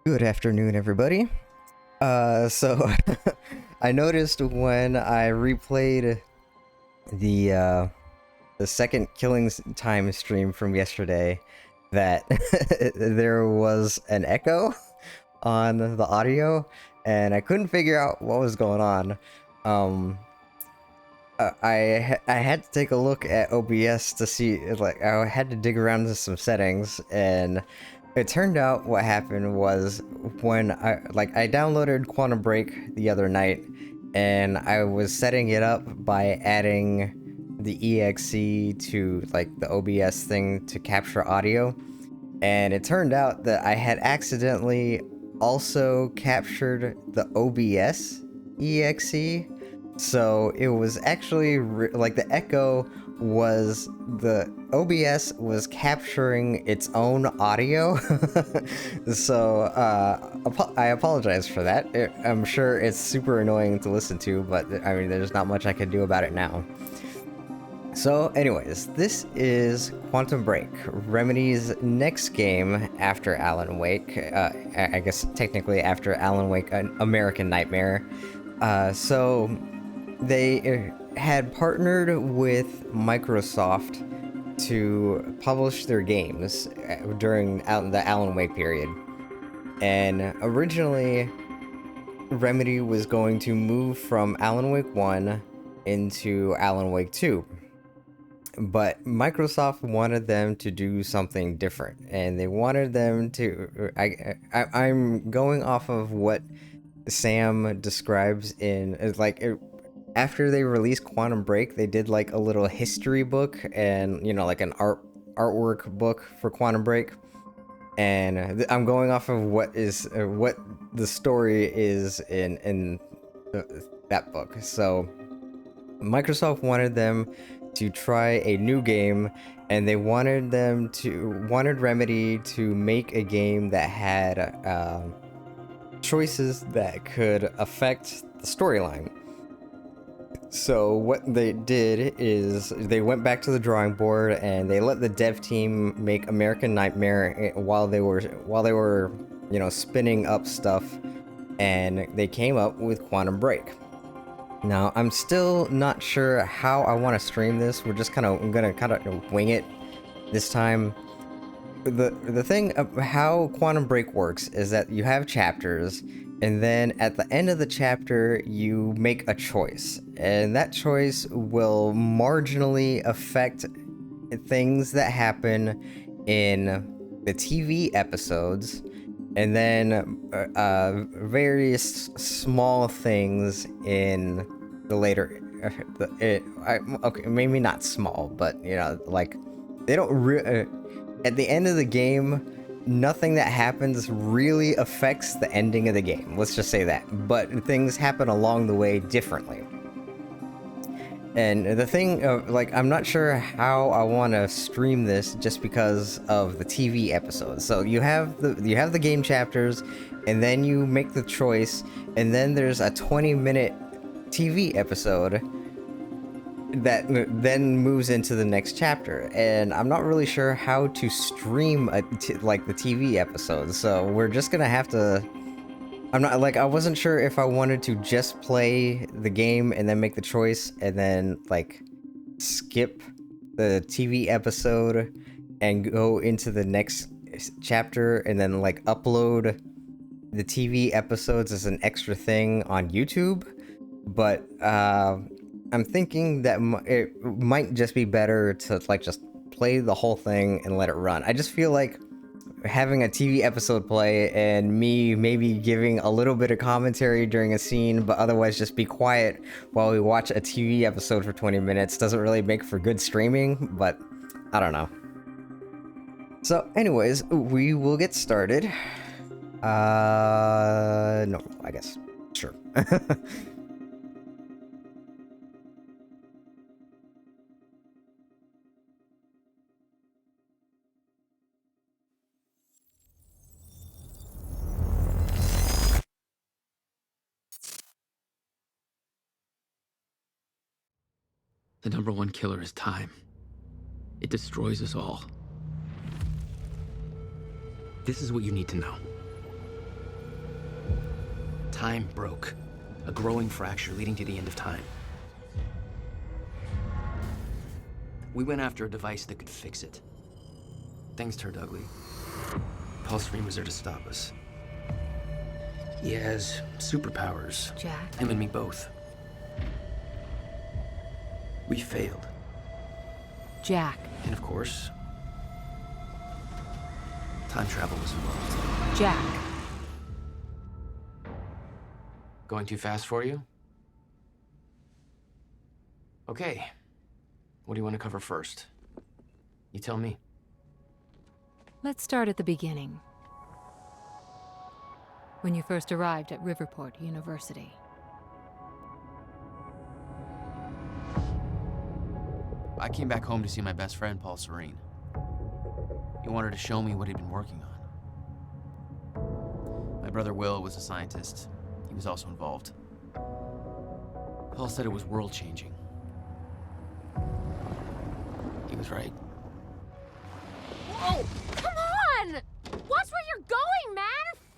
Good afternoon, everybody. So I noticed when I replayed the uh, the second Time stream from yesterday that there was an echo on the audio, and I couldn't figure out what was going on. Um, I had to take a look at OBS to see, like, I had to dig around into some settings, and it turned out what happened was when I downloaded Quantum Break the other night, and I was setting it up by adding the exe to like the OBS thing to capture audio, and it turned out that I had accidentally also captured the OBS exe. So it was actually like the echo was the OBS was capturing its own audio. So I apologize for that. I'm sure it's super annoying to listen to, but I mean, there's not much I can do about it now. So anyways, this is Quantum Break, Remedy's next game after Alan Wake. I guess technically after Alan Wake, an American Nightmare. So they had partnered with Microsoft to publish their games during the Alan Wake period. And originally, Remedy was going to move from Alan Wake 1 into Alan Wake 2. But Microsoft wanted them to do something different, and they wanted them to. I'm going off of what Sam describes in after they released Quantum Break, they did like a little history book and like an artwork book for Quantum Break, and I'm going off of what the story is in that book. So Microsoft wanted them to try a new game, and they wanted Remedy to make a game that had choices that could affect the storyline. So what they did is they went back to the drawing board and they let the dev team make American Nightmare while they were spinning up stuff, and they came up with Quantum Break. Now, I'm still not sure how I want to stream this. I'm gonna kind of wing it this time. The thing of how Quantum Break works is that you have chapters, and then at the end of the chapter, you make a choice, and that choice will marginally affect things that happen in the TV episodes, and then various small things in the later. Okay, maybe not small, but like they don't. At the end of the game, nothing that happens really affects the ending of the game. Let's just say that. But things happen along the way differently. And the thing, I'm not sure how I want to stream this just because of the TV episodes. So you have the game chapters, and then you make the choice, and then there's a 20-minute TV episode that then moves into the next chapter, and I'm not really sure how to stream the TV episodes. So we're just gonna have to. I wasn't sure if I wanted to just play the game and then make the choice and then skip the TV episode and go into the next chapter and then upload the TV episodes as an extra thing on YouTube. But I'm thinking that it might just be better to just play the whole thing and let it run. I just feel like having a TV episode play and me maybe giving a little bit of commentary during a scene, but otherwise just be quiet while we watch a TV episode for 20 minutes doesn't really make for good streaming, but I don't know. So anyways, we will get started. No, I guess. Sure. The number one killer is time. It destroys us all. This is what you need to know. Time broke. A growing fracture leading to the end of time. We went after a device that could fix it. Things turned ugly. Paul Serene was there to stop us. He has superpowers. Jack? Him and me both. We failed. Jack. And of course, time travel was involved. Jack. Going too fast for you? Okay. What do you want to cover first? You tell me. Let's start at the beginning. When you first arrived at Riverport University. I came back home to see my best friend, Paul Serene. He wanted to show me what he'd been working on. My brother Will was a scientist. He was also involved. Paul said it was world-changing. He was right. Whoa! Come on! Watch where you're going, man!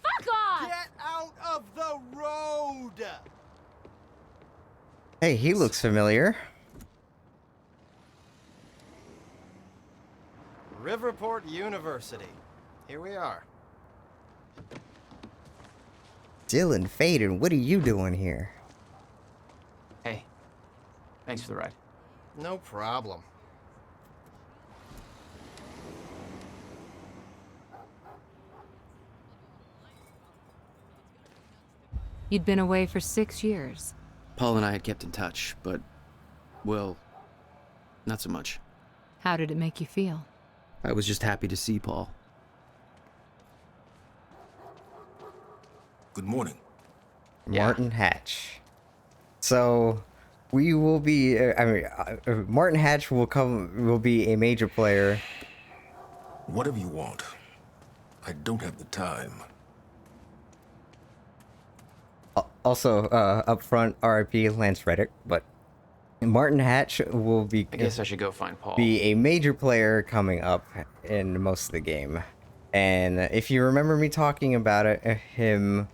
Fuck off! Get out of the road! Hey, he looks familiar. Riverport University. Here we are. Dylan Faden, what are you doing here? Hey, thanks for the ride. No problem. You'd been away for 6 years. Paul and I had kept in touch, but, well, not so much. How did it make you feel? I was just happy to see Paul. Good morning. Yeah. Martin Hatch. So, we will be. Martin Hatch will be a major player. Whatever you want. I don't have the time. Also, up front, RIP Lance Reddick, but Martin Hatch will be. I guess I should go find Paul. Be a major player coming up in most of the game. And if you remember me talking about him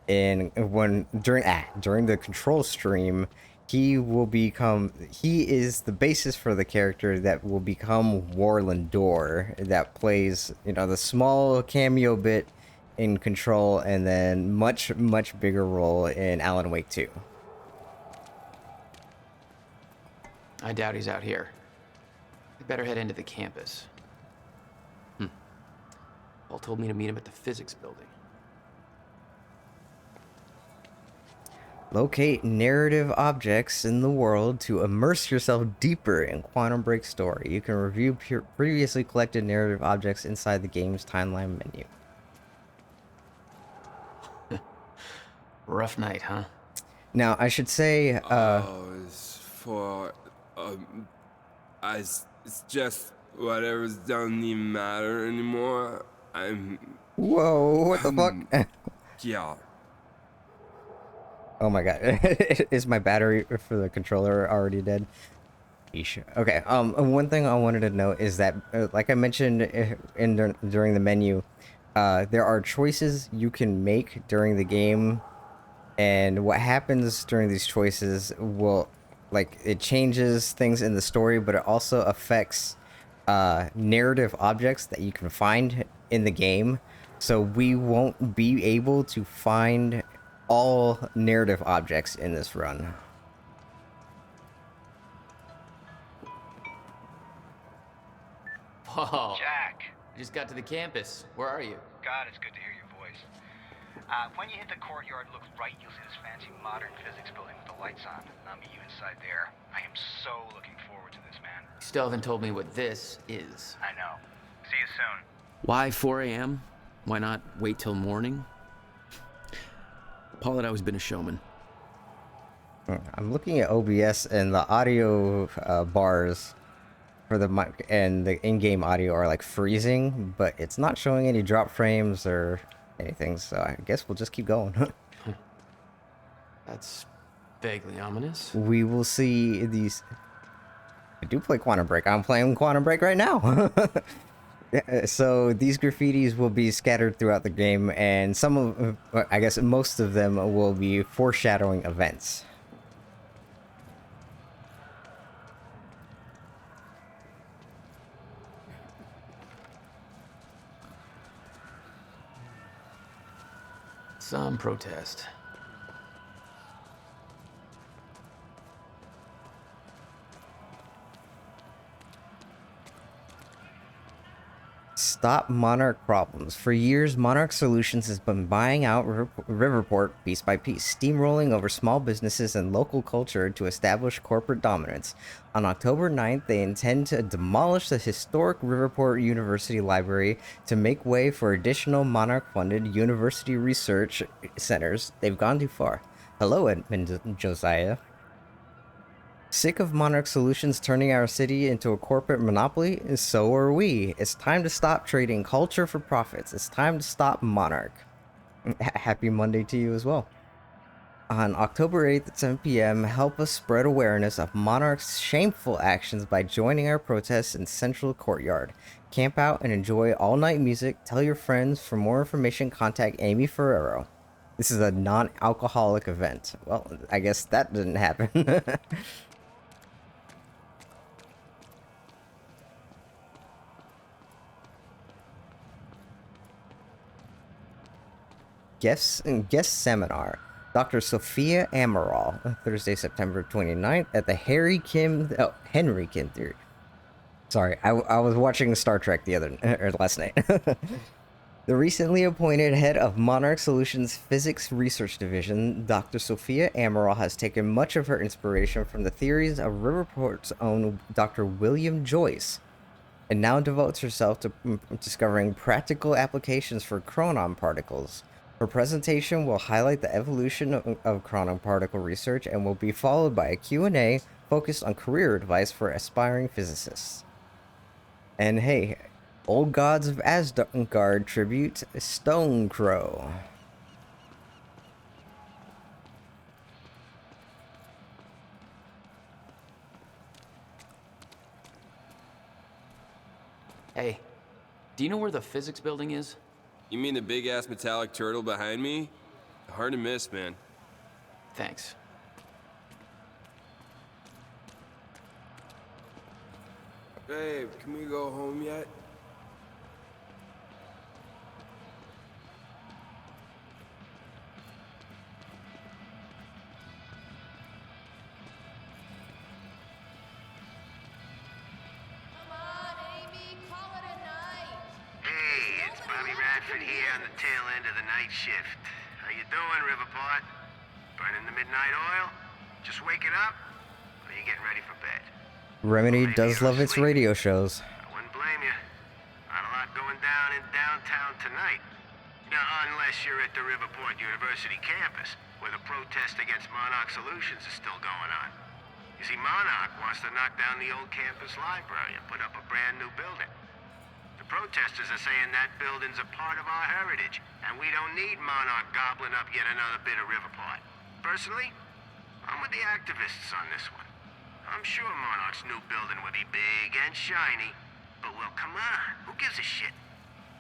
during the Control stream, he is the basis for the character that will become Warlin Door, that plays, the small cameo bit in Control and then much bigger role in Alan Wake 2. I doubt he's out here. We'd better head into the campus. Paul told me to meet him at the physics building. Locate narrative objects in the world to immerse yourself deeper in Quantum Break story. You can review previously collected narrative objects inside the game's timeline menu. Rough night, huh? Now, I should say, it's just whatever's doesn't even matter anymore. Whoa, what the fuck? Yeah. Oh my god. Is my battery for the controller already dead? Yeesh. Okay, one thing I wanted to note is that, like I mentioned during the menu, there are choices you can make during the game, and what happens during these choices will, it changes things in the story, but it also affects narrative objects that you can find in the game. So we won't be able to find all narrative objects in this run. Paul. Jack. I just got to the campus. Where are you? God, it's good to hear your voice. When you hit the courtyard, look right, you'll see this fancy modern physics building with the lights on. I'll meet you inside there. I am so looking forward to this, man. You still haven't told me what this is. I know. See you soon. Why 4 a.m.? Why not wait till morning? Paul had always been a showman. I'm looking at OBS, and the audio bars for the mic and the in-game audio are freezing, but it's not showing any drop frames or anything, so I guess we'll just keep going. That's vaguely ominous. We will see these. I do play Quantum Break. I'm playing Quantum Break right now. So these graffitis will be scattered throughout the game, and some of, I guess most of them will be foreshadowing events. Some protest. Stop Monarch problems. For years, Monarch Solutions has been buying out Riverport piece by piece, steamrolling over small businesses and local culture to establish corporate dominance. On October 9th, they intend to demolish the historic Riverport University Library to make way for additional Monarch-funded university research centers. They've gone too far. Hello, Edmund Josiah. Sick of Monarch Solutions turning our city into a corporate monopoly? So are we. It's time to stop trading culture for profits. It's time to stop Monarch. Happy Monday to you as well. On October 8th at 7 p.m., help us spread awareness of Monarch's shameful actions by joining our protests in Central Courtyard. Camp out and enjoy all-night music. Tell your friends. For more information, contact Amy Ferrero. This is a non-alcoholic event. Well, I guess that didn't happen. Guest seminar. Dr. Sophia Amaral, Thursday, September 29th at the Henry Kim Theater. Sorry, I was watching Star Trek last night. The recently appointed head of Monarch Solutions Physics Research Division, Dr. Sophia Amaral, has taken much of her inspiration from the theories of Riverport's own Dr. William Joyce, and now devotes herself to discovering practical applications for chronon particles. Her presentation will highlight the evolution of chronon particle research and will be followed by a Q&A focused on career advice for aspiring physicists. And hey, Old Gods of Asgard tribute, Stone Crow. Hey, do you know where the physics building is? You mean the big-ass metallic turtle behind me? Hard to miss, man. Thanks. Babe, can we go home yet? Here on the tail end of the night shift. How you doing, Riverport? Burning the midnight oil? Just waking up? Or you getting ready for bed? Remedy does love its radio shows. I wouldn't blame you. Not a lot going down in downtown tonight. Now, unless you're at the Riverport University campus, where the protest against Monarch Solutions is still going on. You see, Monarch wants to knock down the old campus library and put up a brand new building. Protesters are saying that building's a part of our heritage, and we don't need Monarch gobbling up yet another bit of Riverport. Personally, I'm with the activists on this one. I'm sure Monarch's new building will be big and shiny, but well, come on, who gives a shit?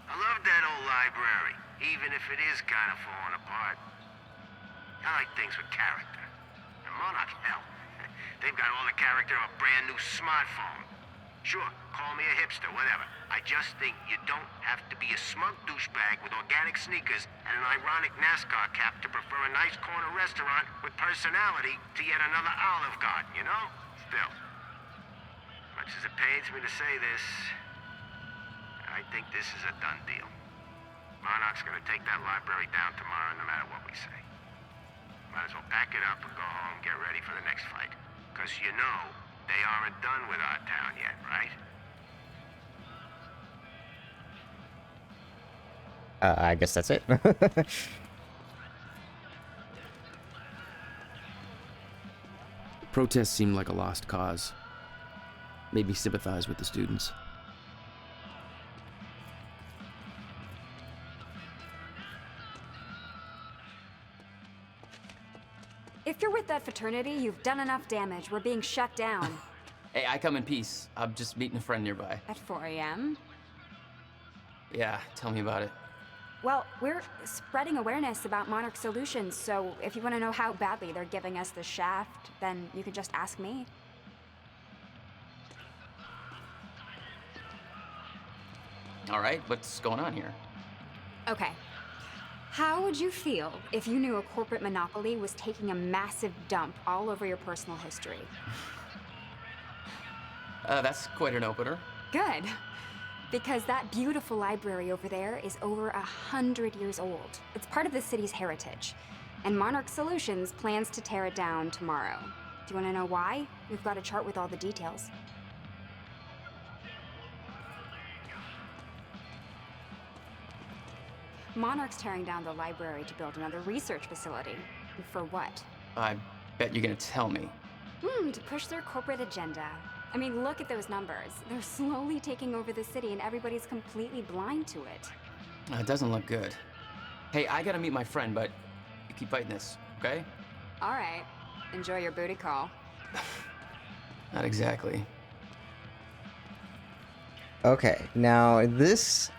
I love that old library, even if it is kind of falling apart. I like things with character. And Monarch, hell, they've got all the character of a brand new smartphone. Sure, call me a hipster, whatever. I just think you don't have to be a smug douchebag with organic sneakers and an ironic NASCAR cap to prefer a nice corner restaurant with personality to yet another Olive Garden, you know? Still, much as it pains me to say this, I think this is a done deal. Monarch's gonna take that library down tomorrow no matter what we say. Might as well pack it up and go home and get ready for the next fight. Because you know, they aren't done with our town yet, right? I guess that's it. Protests seem like a lost cause. Maybe sympathize with the students. If you're with that fraternity, you've done enough damage. We're being shut down. Hey, I come in peace. I'm just meeting a friend nearby. At 4 a.m.? Yeah, tell me about it. Well, we're spreading awareness about Monarch Solutions, so if you want to know how badly they're giving us the shaft, then you can just ask me. All right, what's going on here? Okay. How would you feel if you knew a corporate monopoly was taking a massive dump all over your personal history? That's quite an opener. Good. Because that beautiful library over there is over 100 years old. It's part of the city's heritage. And Monarch Solutions plans to tear it down tomorrow. Do you want to know why? We've got a chart with all the details. Monarch's tearing down the library to build another research facility. For what? I bet you're gonna tell me. To push their corporate agenda. I mean, look at those numbers. They're slowly taking over the city and everybody's completely blind to it. It doesn't look good. Hey, I gotta meet my friend, but you keep fighting this, okay? All right. Enjoy your booty call. Not exactly. Okay, now this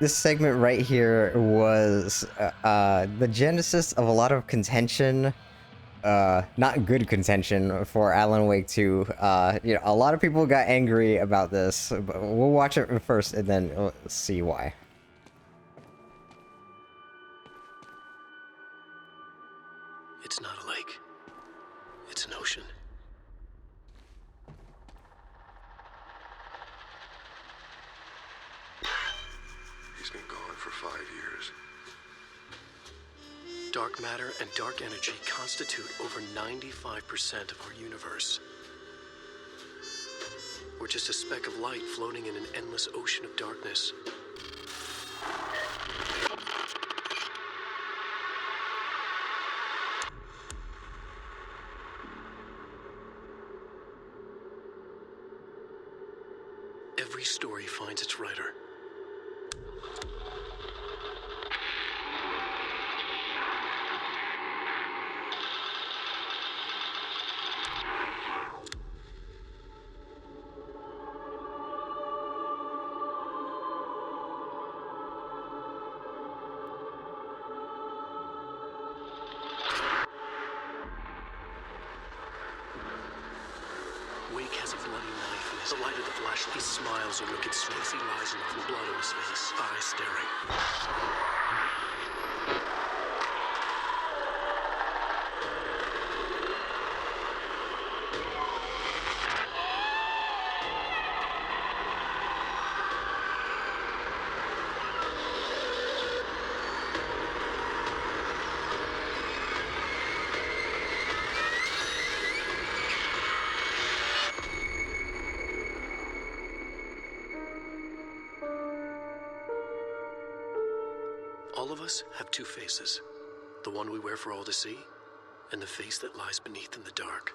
segment right here was the genesis of a lot of contention, not good contention for Alan Wake 2. You know, a lot of people got angry about this, but we'll watch it first and then we'll see why. It's not a lake. It's an ocean. He's been gone for 5 years. Dark matter and dark energy constitute over 95% of our universe. We're just a speck of light floating in an endless ocean of darkness. Every story finds its writer. Wake has a bloody knife in his light of the flashlight. He smiles a wicked smile. He lies enough with blood on his face, eyes staring. All of us have two faces. The one we wear for all to see, and the face that lies beneath in the dark.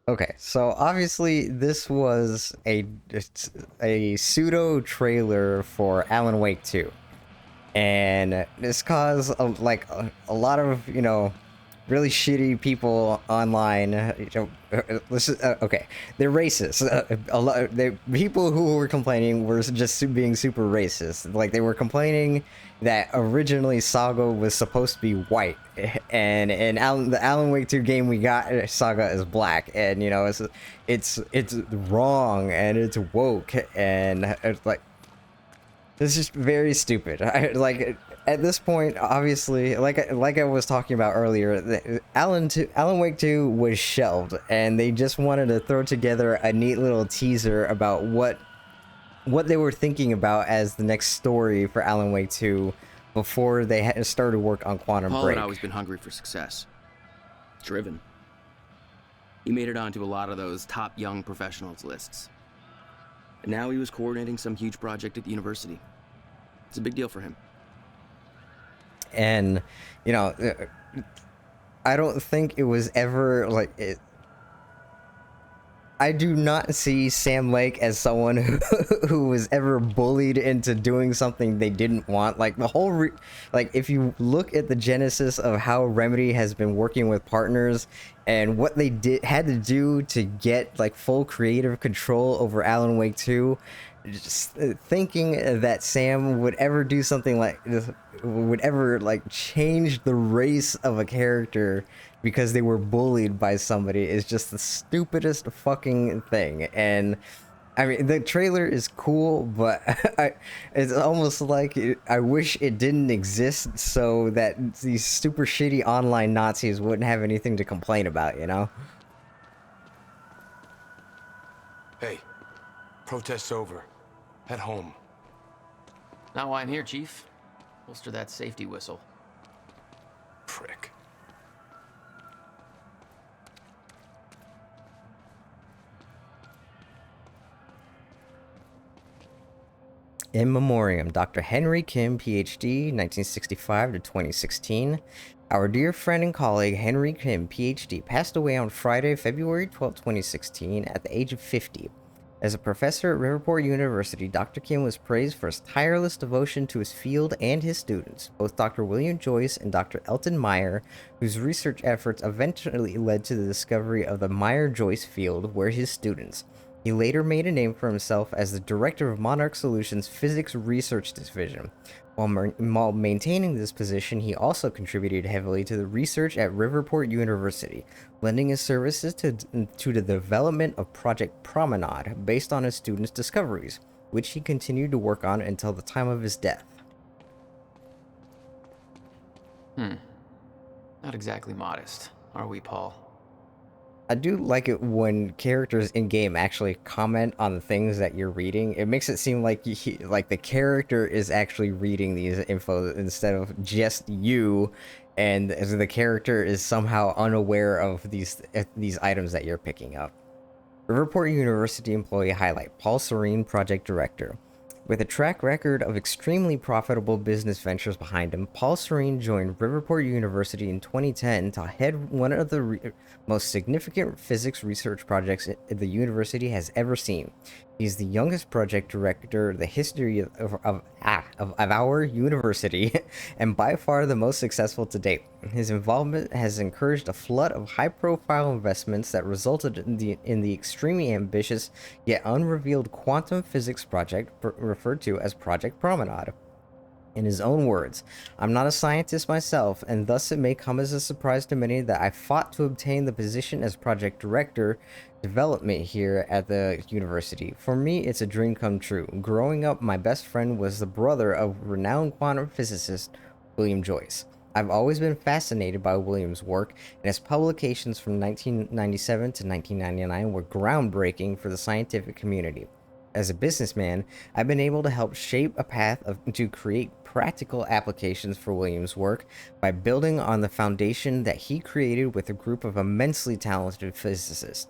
Okay, so obviously this was a pseudo trailer for Alan Wake 2, and this caused a lot of, you know, really shitty people online. Okay, they're racist. People who were complaining were just being super racist. Like, they were complaining that originally Saga was supposed to be white, and in the Alan Wake 2 game we got Saga is black, and you know it's wrong and it's woke, and it's like, it's just very stupid. At this point, obviously, like I was talking about earlier, Alan Wake 2 was shelved, and they just wanted to throw together a neat little teaser about what they were thinking about as the next story for Alan Wake 2 before they had started work on Quantum Paul Break. had always been hungry for success. Driven. He made it onto a lot of those top young professionals lists. And now he was coordinating some huge project at the university. It's a big deal for him. And, you know, I don't think it was ever, like, I do not see Sam Lake as someone who was ever bullied into doing something they didn't want. Like the whole, like if you look at the genesis of how Remedy has been working with partners and what they had to do to get like full creative control over Alan Wake 2, just thinking that Sam would ever do something like this, would ever like change the race of a character because they were bullied by somebody is just the stupidest fucking thing. And I mean, the trailer is cool, but it's almost like I wish it didn't exist so that these super shitty online Nazis wouldn't have anything to complain about, you know? Hey, protest's over. Head home. Not why I'm here, Chief. Holster that safety whistle. Prick. In memoriam, Dr. Henry Kim, PhD, 1965 to 2016. Our dear friend and colleague Henry Kim, PhD, passed away on Friday, February 12, 2016, at the age of 50. As a professor at Riverport University, Dr. Kim was praised for his tireless devotion to his field and his students. Both Dr. William Joyce and Dr. Elton Meyer, whose research efforts eventually led to the discovery of the Meyer-Joyce field, were his students. He later made a name for himself as the director of Monarch Solutions' Physics Research Division. While maintaining this position, he also contributed heavily to the research at Riverport University, lending his services to the development of Project Promenade based on his students' discoveries, which he continued to work on until the time of his death. Not exactly modest, are we, Paul? I do like it when characters in game actually comment on the things that you're reading. It makes it seem like like the character is actually reading these info instead of just you, and the character is somehow unaware of these items that you're picking up. Riverport University employee highlight: Paul Serene, project director. With a track record of extremely profitable business ventures behind him, Paul Serene joined Riverport University in 2010 to head one of the most significant physics research projects the university has ever seen. He's the youngest project director in the history of our university, and by far the most successful to date. His involvement has encouraged a flood of high-profile investments that resulted in the extremely ambitious yet unrevealed quantum physics project referred to as Project Promenade. In his own words, "I'm not a scientist myself, and thus it may come as a surprise to many that I fought to obtain the position as project director development here at the university. For me, it's a dream come true. Growing up, my best friend was the brother of renowned quantum physicist William Joyce. I've always been fascinated by William's work, and his publications from 1997 to 1999 were groundbreaking for the scientific community. As a businessman, I've been able to help shape a path to create practical applications for William's work by building on the foundation that he created with a group of immensely talented physicists.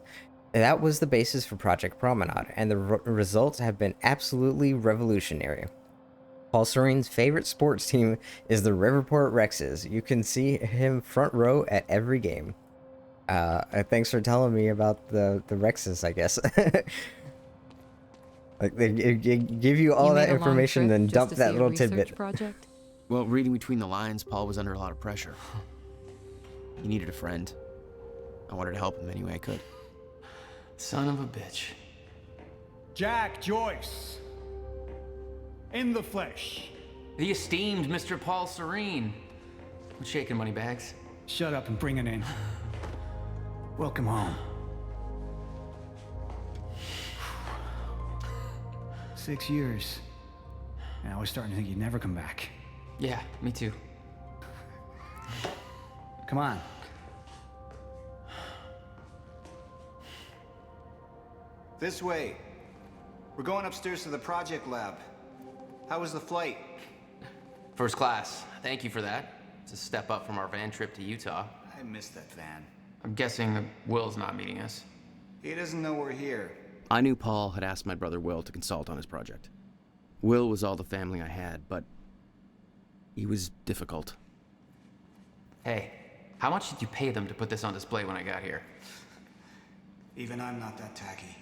That was the basis for Project Promenade, and the results have been absolutely revolutionary. Paul Serene's favorite sports team is the Riverport Rexes. You can see him front row at every game." Thanks for telling me about the Rexes, I guess. Like they give you all that information, then dump that little tidbit. Project? Well, reading between the lines, Paul was under a lot of pressure. He needed a friend. I wanted to help him any way I could. Son of a bitch. Jack Joyce. In the flesh. The esteemed Mr. Paul Serene. What's shaking, Moneybags? Shut up and bring it in. Welcome home. 6 years. And I was starting to think you'd never come back. Yeah, me too. Come on. This way. We're going upstairs to the project lab. How was the flight? First class. Thank you for that. It's a step up from our van trip to Utah. I missed that van. I'm guessing that Will's not meeting us. He doesn't know we're here. I knew Paul had asked my brother Will to consult on his project. Will was all the family I had, but he was difficult. Hey, how much did you pay them to put this on display when I got here? Even I'm not that tacky.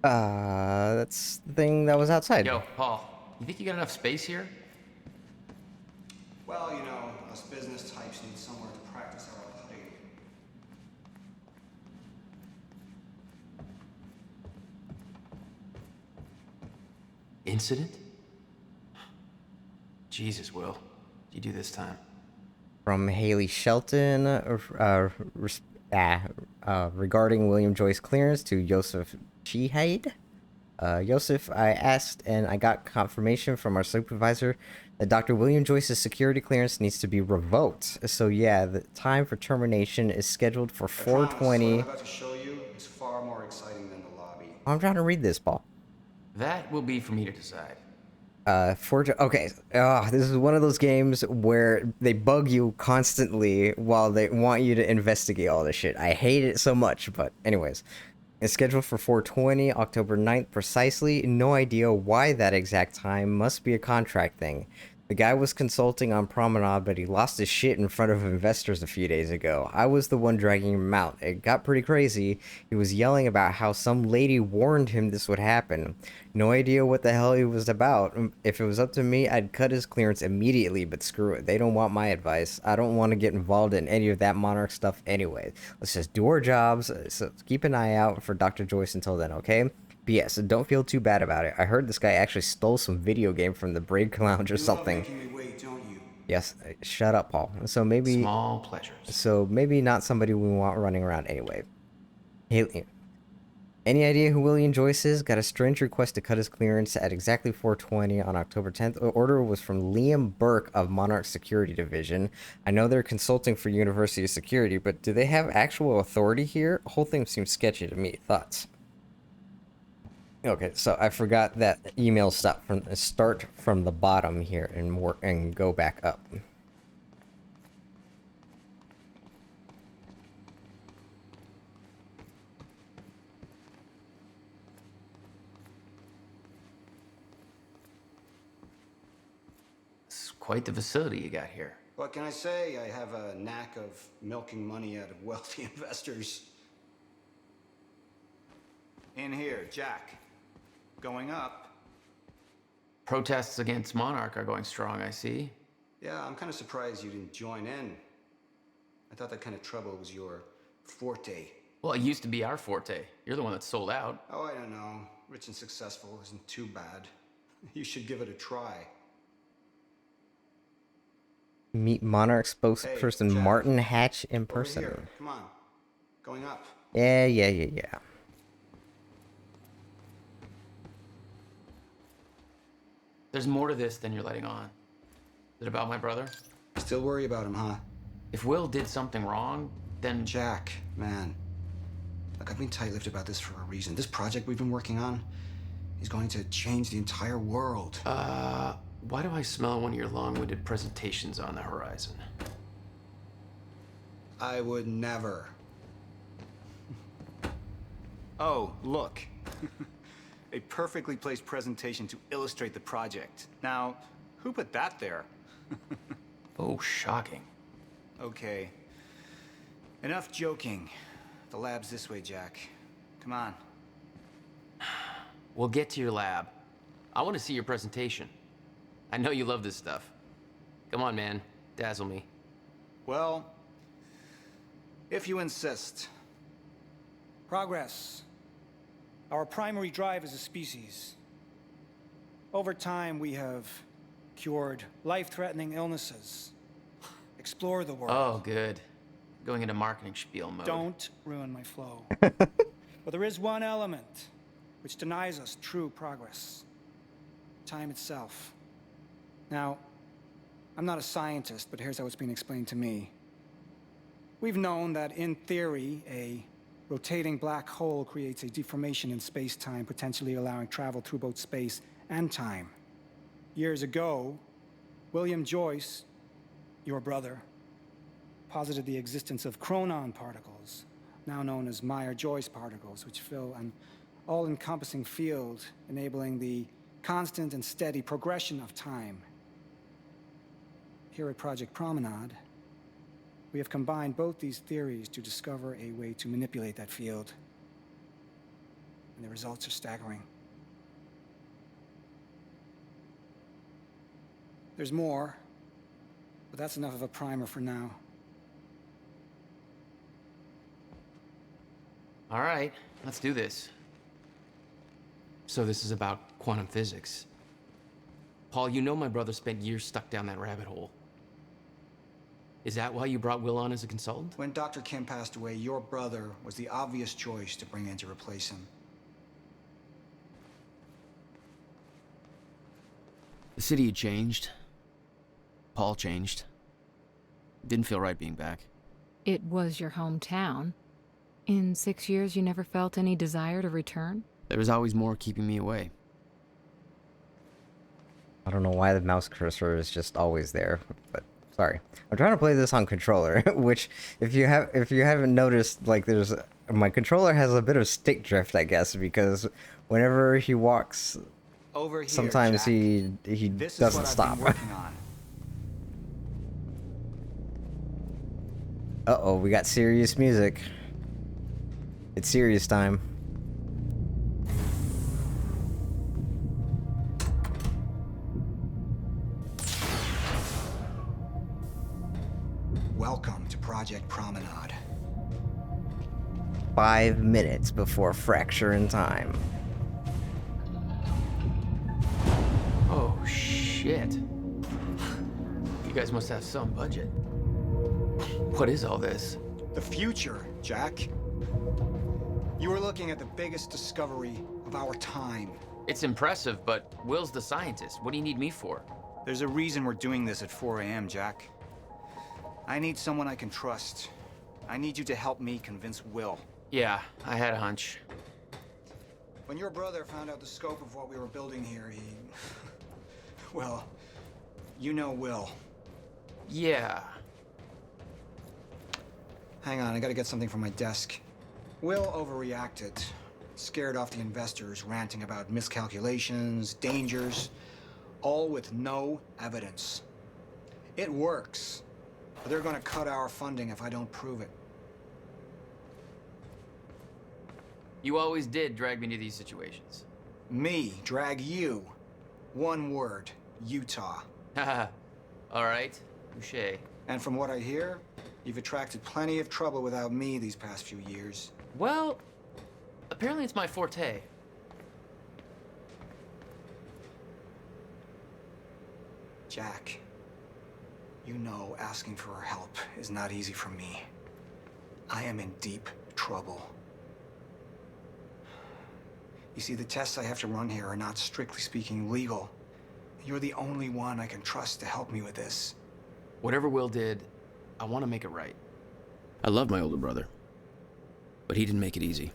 That's the thing that was outside. Yo, Paul, you think you got enough space here? Well, you know, us business types need somewhere to practice our height. Incident? Jesus, Will. What'd you do this time? From Haley Shelton, regarding William Joyce clearance to Yosef Chihade. Yosef, I asked and I got confirmation from our supervisor that Dr. William Joyce's security clearance needs to be revoked. So yeah, the time for termination is scheduled for 4:20. What I'm about to show you is far more exciting than the lobby. I'm trying to read this, Paul. That will be for me to decide. Okay. This is one of those games where they bug you constantly while they want you to investigate all this shit. I hate it so much, but anyways. It's scheduled for 4:20, October 9th precisely. No idea why that exact time. Must be a contract thing. The guy was consulting on Promenade, but he lost his shit in front of investors a few days ago. I was the one dragging him out. It got pretty crazy. He was yelling about how some lady warned him this would happen. No idea what the hell he was about. If it was up to me, I'd cut his clearance immediately, but screw it. They don't want my advice. I don't want to get involved in any of that Monarch stuff anyway. Let's just do our jobs. So keep an eye out for Dr. Joyce until then, okay? P.S. Don't feel too bad about it. I heard this guy actually stole some video game from the Break Lounge or something. You love making me wait, don't you? Yes, shut up, Paul. So maybe Small pleasures. So maybe not somebody we want running around anyway. Haley, any idea who William Joyce is? Got a strange request to cut his clearance at exactly 4:20 on October 10th. The order was from Liam Burke of Monarch Security Division. I know they're consulting for University Security, but do they have actual authority here? The whole thing seems sketchy to me. Thoughts? Okay, so I forgot that email start from the bottom here and go back up. It's quite the facility you got here. What can I say? I have a knack of milking money out of wealthy investors. In here, Jack. Going up. Protests against Monarch are going strong, I see. Yeah, I'm kind of surprised you didn't join in. I thought that kind of trouble was your forte. Well, it used to be our forte. You're the one that sold out. Oh, I don't know. Rich and successful isn't too bad. You should give it a try. Meet Monarch spokesperson Jack. Martin Hatch in Over person. here. Come on. Going up. Yeah. There's more to this than you're letting on. Is it about my brother? Still worry about him, huh? If Will did something wrong, then... Jack, man. Look, I've been tight-lipped about this for a reason. This project we've been working on is going to change the entire world. Why do I smell one of your long-winded presentations on the horizon? I would never. Oh, look. A perfectly placed presentation to illustrate the project. Now, who put that there? Oh, shocking. Okay. Enough joking. The lab's this way, Jack. Come on. We'll get to your lab. I want to see your presentation. I know you love this stuff. Come on, man. Dazzle me. Well, if you insist. Progress. Our primary drive as a species. Over time, we have cured life-threatening illnesses. Explore the world. Oh, good. Going into marketing spiel mode. Don't ruin my flow. But there is one element which denies us true progress. Time itself. Now, I'm not a scientist, but here's how it's been explained to me. We've known that, in theory, a rotating black hole creates a deformation in space-time, potentially allowing travel through both space and time. Years ago, William Joyce, your brother, posited the existence of chronon particles, now known as Meyer-Joyce particles, which fill an all-encompassing field, enabling the constant and steady progression of time. Here at Project Promenade, We have combined both these theories to discover a way to manipulate that field. And the results are staggering. There's more, but that's enough of a primer for now. All right, let's do this. So this is about quantum physics. Paul, you know my brother spent years stuck down that rabbit hole. Is that why you brought Will on as a consultant? When Dr. Kim passed away, your brother was the obvious choice to bring in to replace him. The city had changed. Paul changed. Didn't feel right being back. It was your hometown. In 6 years, you never felt any desire to return? There was always more keeping me away. I don't know why the mouse cursor is just always there, but sorry. I'm trying to play this on controller, which if you haven't noticed, like my controller has a bit of stick drift, I guess, because whenever he walks, over here, sometimes Jack. he This doesn't is what stop. I've been working on. Uh-oh, we got serious music. It's serious time. Welcome to Project Promenade. 5 minutes before fracture in time. Oh, shit. You guys must have some budget. What is all this? The future, Jack. You were looking at the biggest discovery of our time. It's impressive, but Will's the scientist. What do you need me for? There's a reason we're doing this at 4 a.m., Jack. I need someone I can trust. I need you to help me convince Will. Yeah, I had a hunch. When your brother found out the scope of what we were building here, he... well, you know Will. Yeah. Hang on, I gotta get something from my desk. Will overreacted. Scared off the investors, ranting about miscalculations, dangers, all with no evidence. It works, but they're gonna cut our funding if I don't prove it. You always did drag me to these situations. Me drag you. One word, Utah. Haha. All right, touché. And from what I hear, you've attracted plenty of trouble without me these past few years. Well, apparently it's my forte. Jack, you know asking for her help is not easy for me. I am in deep trouble. You see, the tests I have to run here are not strictly speaking legal. You're the only one I can trust to help me with this. Whatever Will did, I want to make it right. I love my older brother, but he didn't make it easy.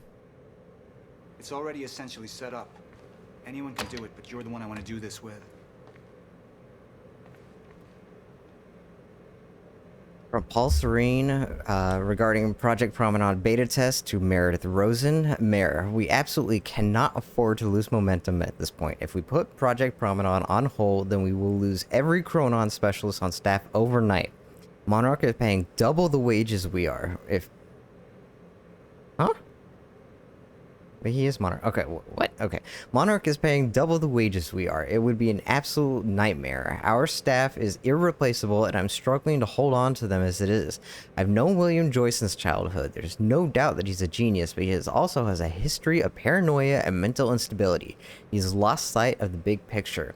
It's already essentially set up. Anyone can do it, but you're the one I want to do this with. From Paul Serene regarding Project Promenade beta test to Meredith Rosen. Mayor, we absolutely cannot afford to lose momentum at this point. If we put Project Promenade on hold, then we will lose every Chronon specialist on staff overnight. Monarch is paying double the wages we are. Huh? But he is Monarch. Okay, what? Okay. Monarch is paying double the wages we are. It would be an absolute nightmare. Our staff is irreplaceable, and I'm struggling to hold on to them as it is. I've known William Joyce since childhood. There's no doubt that he's a genius, but he also has a history of paranoia and mental instability. He's lost sight of the big picture.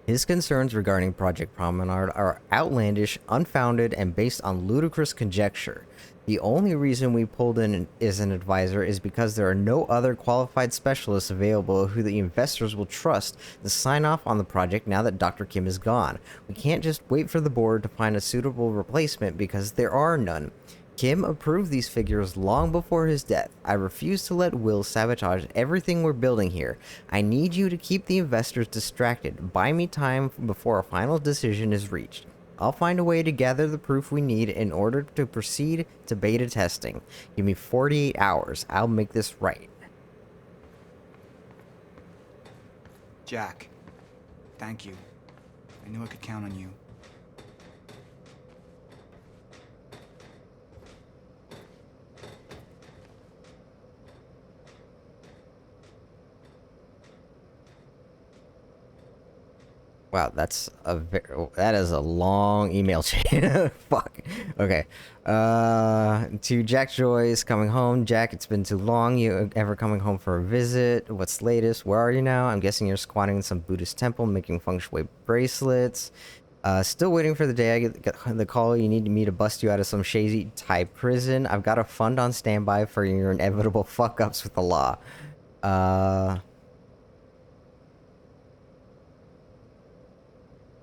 His concerns regarding Project Promenade are outlandish, unfounded, and based on ludicrous conjecture. The only reason we pulled in as an advisor is because there are no other qualified specialists available who the investors will trust to sign off on the project now that Dr. Kim is gone. We can't just wait for the board to find a suitable replacement because there are none. Kim approved these figures long before his death. I refuse to let Will sabotage everything we're building here. I need you to keep the investors distracted. Buy me time before a final decision is reached. I'll find a way to gather the proof we need in order to proceed to beta testing. Give me 48 hours. I'll make this right. Jack, thank you. I knew I could count on you. Wow, that is a long email chain. Fuck. Okay. To Jack Joyce coming home. Jack, it's been too long. You ever coming home for a visit? What's latest? Where are you now? I'm guessing you're squatting in some Buddhist temple making feng shui bracelets. Still waiting for the day I get the call you need me to bust you out of some shady Thai prison. I've got a fund on standby for your inevitable fuck-ups with the law.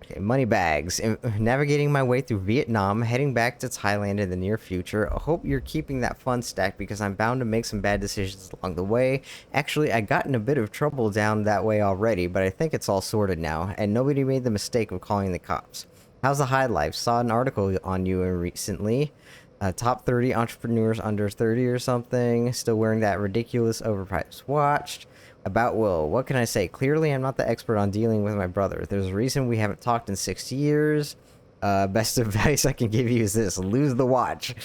Okay, money bags. Navigating my way through Vietnam, heading back to Thailand in the near future. I hope you're keeping that fund stacked because I'm bound to make some bad decisions along the way. Actually, I got in a bit of trouble down that way already, but I think it's all sorted now, and nobody made the mistake of calling the cops. How's the high life? Saw an article on you recently. Top 30 entrepreneurs under 30 or something. Still wearing that ridiculous overpriced watch. About Will, what can I say? Clearly, I'm not the expert on dealing with my brother. There's a reason we haven't talked in 6 years. Best advice I can give you is this. Lose the watch.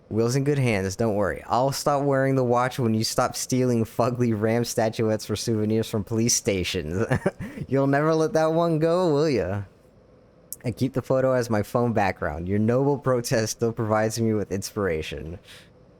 Will's in good hands, don't worry. I'll stop wearing the watch when you stop stealing fugly ram statuettes for souvenirs from police stations. You'll never let that one go, will ya? And keep the photo as my phone background. Your noble protest still provides me with inspiration.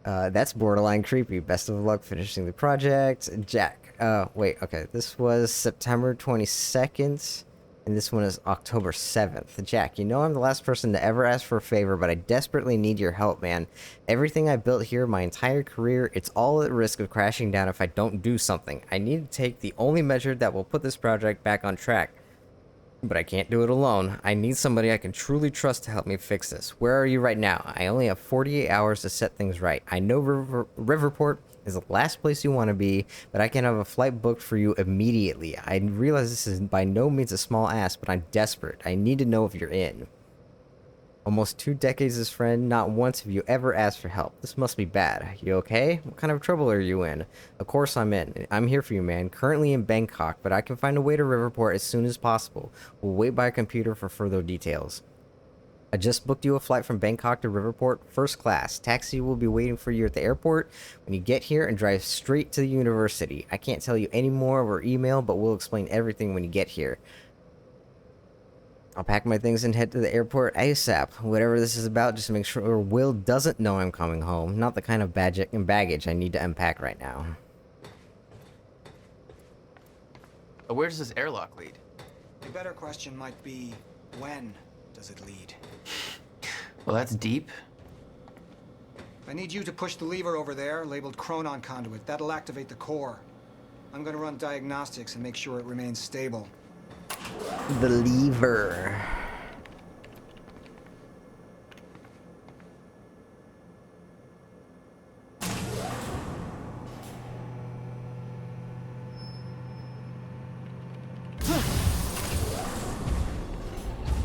That's borderline creepy. Best of luck finishing the project. Jack. Wait, okay. This was September 22nd, and this one is October 7th. Jack, you know I'm the last person to ever ask for a favor, but I desperately need your help, man. Everything I built here, my entire career, it's all at risk of crashing down if I don't do something. I need to take the only measure that will put this project back on track. But I can't do it alone. I need somebody I can truly trust to help me fix this. Where are you right now? I only have 48 hours to set things right. I know Riverport is the last place you want to be, but I can have a flight booked for you immediately. I realize this is by no means a small ask, but I'm desperate. I need to know if you're in. Almost 2 decades as friend, not once have you ever asked for help. This must be bad. You okay? What kind of trouble are you in? Of course I'm in. I'm here for you, man. Currently in Bangkok, but I can find a way to Riverport as soon as possible. We'll wait by a computer for further details. I just booked you a flight from Bangkok to Riverport, first class. Taxi will be waiting for you at the airport when you get here and drive straight to the university. I can't tell you any more over email, but we'll explain everything when you get here. I'll pack my things and head to the airport ASAP. Whatever this is about, just make sure Will doesn't know I'm coming home. Not the kind of baggage I need to unpack right now. Where does this airlock lead? A better question might be, when does it lead? Well, that's deep. I need you to push the lever over there, labeled Chronon Conduit. That'll activate the core. I'm gonna run diagnostics and make sure it remains stable. The lever.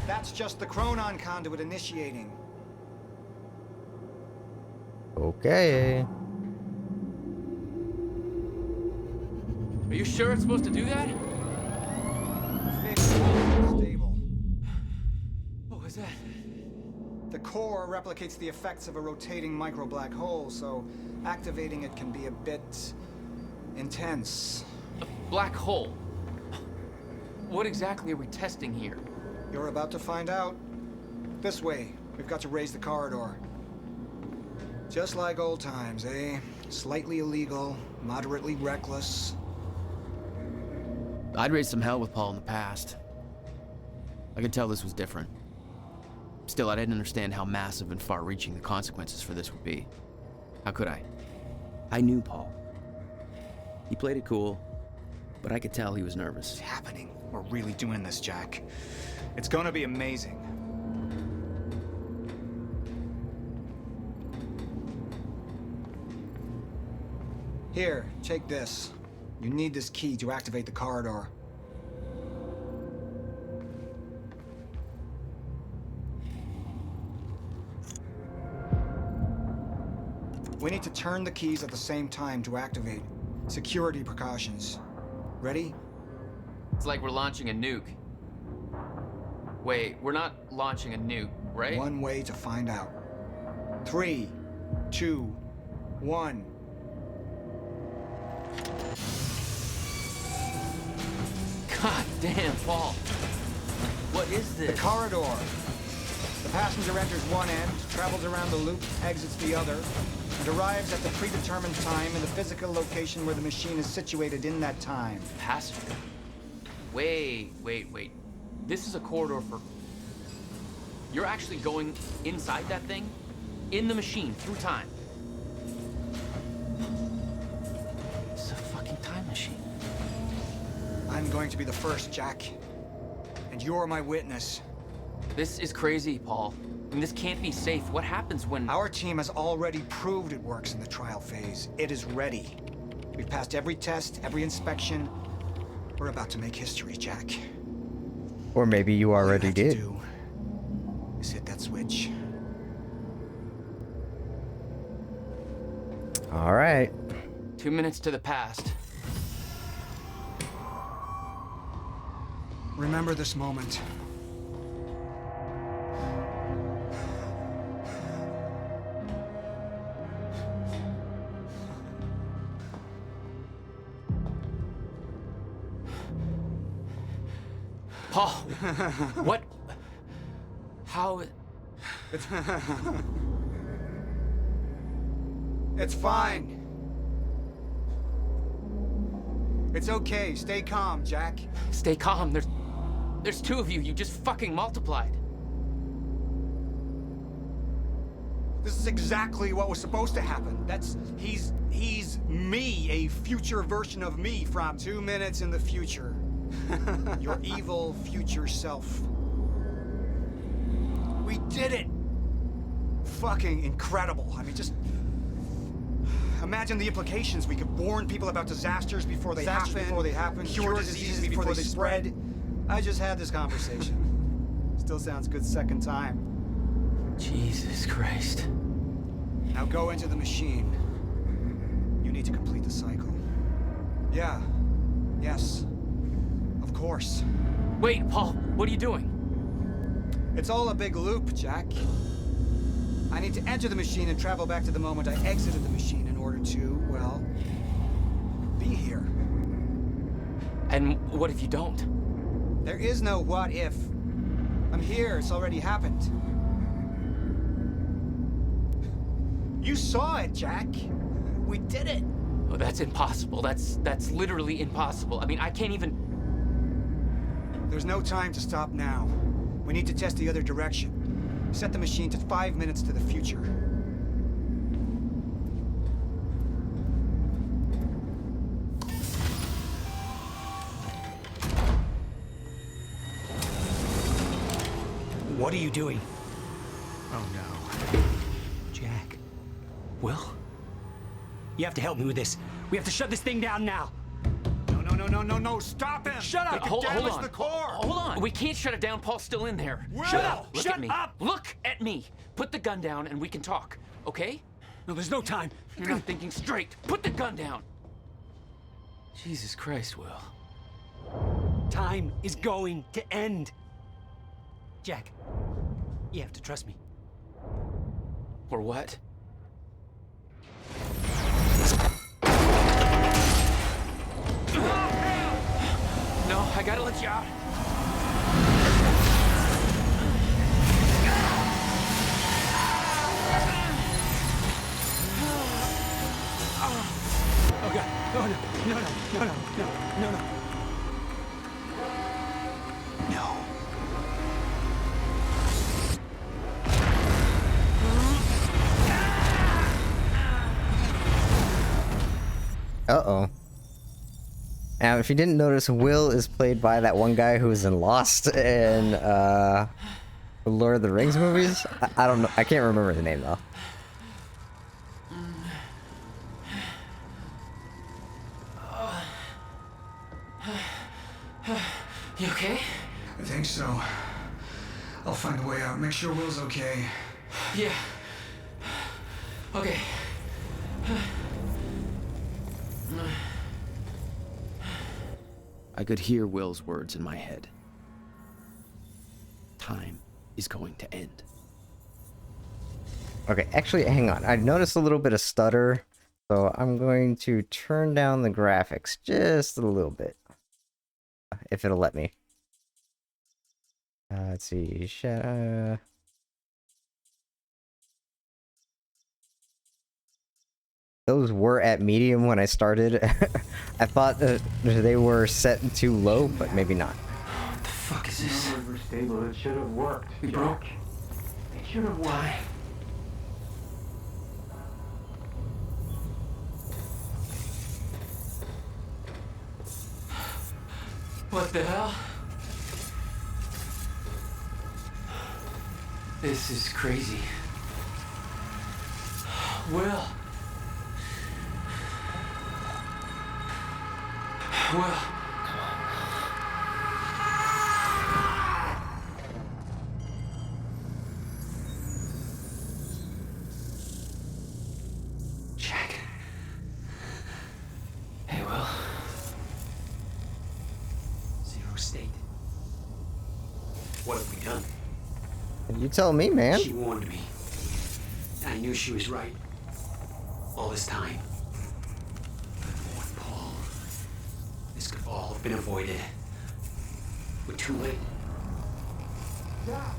That's just the Chronon Conduit initiating. Okay. Are you sure it's supposed to do that? Stable. What was that? The core replicates the effects of a rotating micro black hole, so activating it can be a bit intense. A black hole? What exactly are we testing here? You're about to find out. This way. We've got to raise the corridor. Just like old times, eh? Slightly illegal, moderately reckless. I'd raised some hell with Paul in the past. I could tell this was different. Still, I didn't understand how massive and far-reaching the consequences for this would be. How could I? I knew Paul. He played it cool, but I could tell he was nervous. It's happening. We're really doing this, Jack. It's gonna be amazing. Here, take this. You need this key to activate the corridor. We need to turn the keys at the same time to activate. Security precautions. Ready? It's like we're launching a nuke. Wait, we're not launching a nuke, right? One way to find out. 3, 2, 1. God damn, Paul. What is this? The corridor. The passenger enters one end, travels around the loop, exits the other, and arrives at the predetermined time in the physical location where the machine is situated in that time. Passenger. Wait. This is a corridor for... You're actually going inside that thing? In the machine, through time? It's a fucking time machine. I'm going to be the first, Jack. And you're my witness. This is crazy, Paul. I mean, this can't be safe. What happens when... Our team has already proved it works in the trial phase. It is ready. We've passed every test, every inspection. We're about to make history, Jack. Or maybe you already did. Do is hit that switch. All right. 2 minutes to the past. Remember this moment. Paul! What? How... It's fine. It's okay. Stay calm, Jack. Stay calm. There's two of you. You just fucking multiplied. This is exactly what was supposed to happen. He's me, a future version of me from 2 minutes in the future. Your evil future self. We did it! Fucking incredible. I mean, just... Imagine the implications. We could warn people about disasters before they happen, cure diseases before they spread. I just had this conversation. Still sounds good second time. Jesus Christ. Now go into the machine. You need to complete the cycle. Yeah. Yes. Of course. Wait, Paul, what are you doing? It's all a big loop, Jack. I need to enter the machine and travel back to the moment I exited the machine in order to, well, be here. And what if you don't? There is no what if. I'm here. It's already happened. You saw it, Jack. We did it. Oh, that's impossible. That's literally impossible. I mean, I can't even... There's no time to stop now. We need to test the other direction. Set the machine to 5 minutes to the future. What are you doing? Oh no. Jack. Will? You have to help me with this. We have to shut this thing down now. No, stop him! Shut up! Hold on. The core. Hold on. We can't shut it down. Paul's still in there. Shut up! Look Shut at me. up! Look at me. Put the gun down and we can talk, okay? No, there's no time. You're not thinking straight. Put the gun down. Jesus Christ, Will. Time is going to end. Jack, you have to trust me. Or what? No, I gotta let you out. Oh God! Oh no! No! Uh-oh. Now, if you didn't notice, Will is played by that one guy who was in Lost and the Lord of the Rings movies. I don't know. I can't remember the name though. You okay? I think so. I'll find a way out. Make sure Will's okay. Yeah. Okay. I could hear Will's words in my head. Time is going to end. Okay, actually, hang on. I noticed a little bit of stutter, so I'm going to turn down the graphics just a little bit. if it'll let me. Let's see. Those were at medium when I started. I thought they were set too low, but maybe not. What the fuck is this? Stable. It should have worked. We broke. It should have worked. What the hell? This is crazy. Will. Jack. Hey, Will. Zero state. What have we done? You tell me, man. She warned me. I knew she was right. All this time. I warned Paul. This could all have been avoided. We're too late. Jack!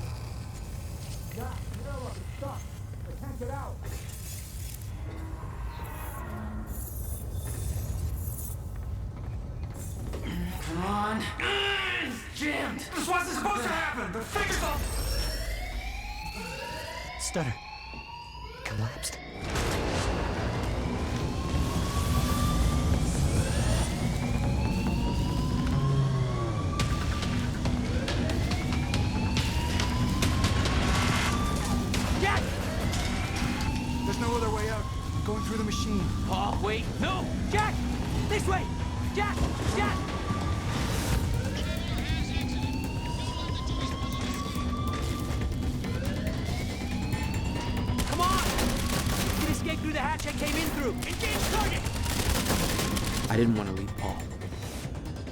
Jack, no, stop! I can't get out! Come on. Jammed. This wasn't supposed to happen! The fingers all... Stutter. It collapsed. Jack! There's no other way out. Going through the machine. Paul, wait. No! Jack! This way! Jack! Jack! Come on! You can escape through the hatch I came in through. Engage target! I didn't want to leave Paul,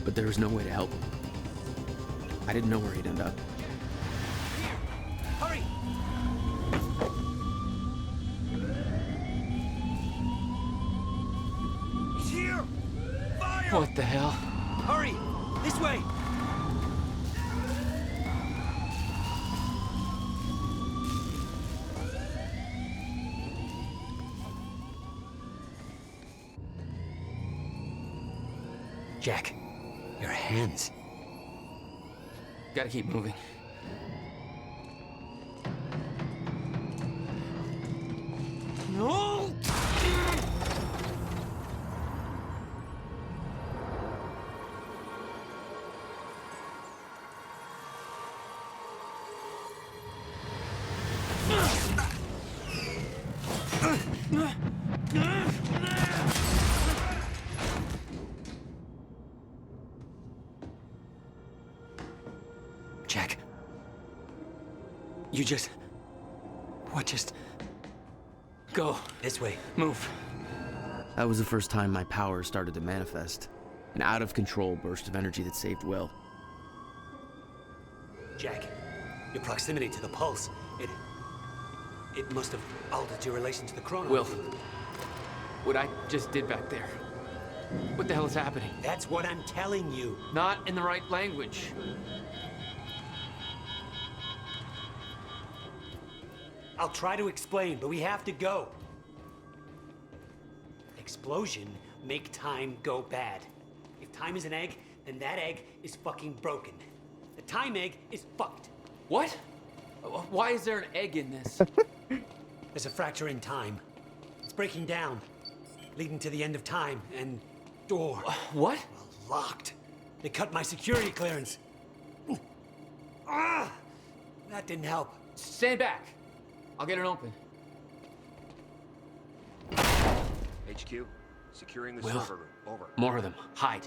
but there was no way to help him. I didn't know where he'd end up. Hurry! He's here! Fire! What the hell? Hurry! This way! Jack, your hands. Gotta keep moving. No! Jack. You just... What just... Go. This way. Move. That was the first time my power started to manifest. An out-of-control burst of energy that saved Will. Jack, your proximity to the pulse, it must have altered your relation to the chrono. Will. What I just did back there. What the hell is happening? That's what I'm telling you. Not in the right language. I'll try to explain, but we have to go. Explosion make time go bad. If time is an egg, then that egg is fucking broken. The time egg is fucked. What? Why is there an egg in this? There's a fracture in time. It's breaking down, leading to the end of time, and door. What? Locked. They cut my security clearance. Ah! That didn't help. Stand back. I'll get it open. HQ, securing the Will. server room. Over. More of them. Hide.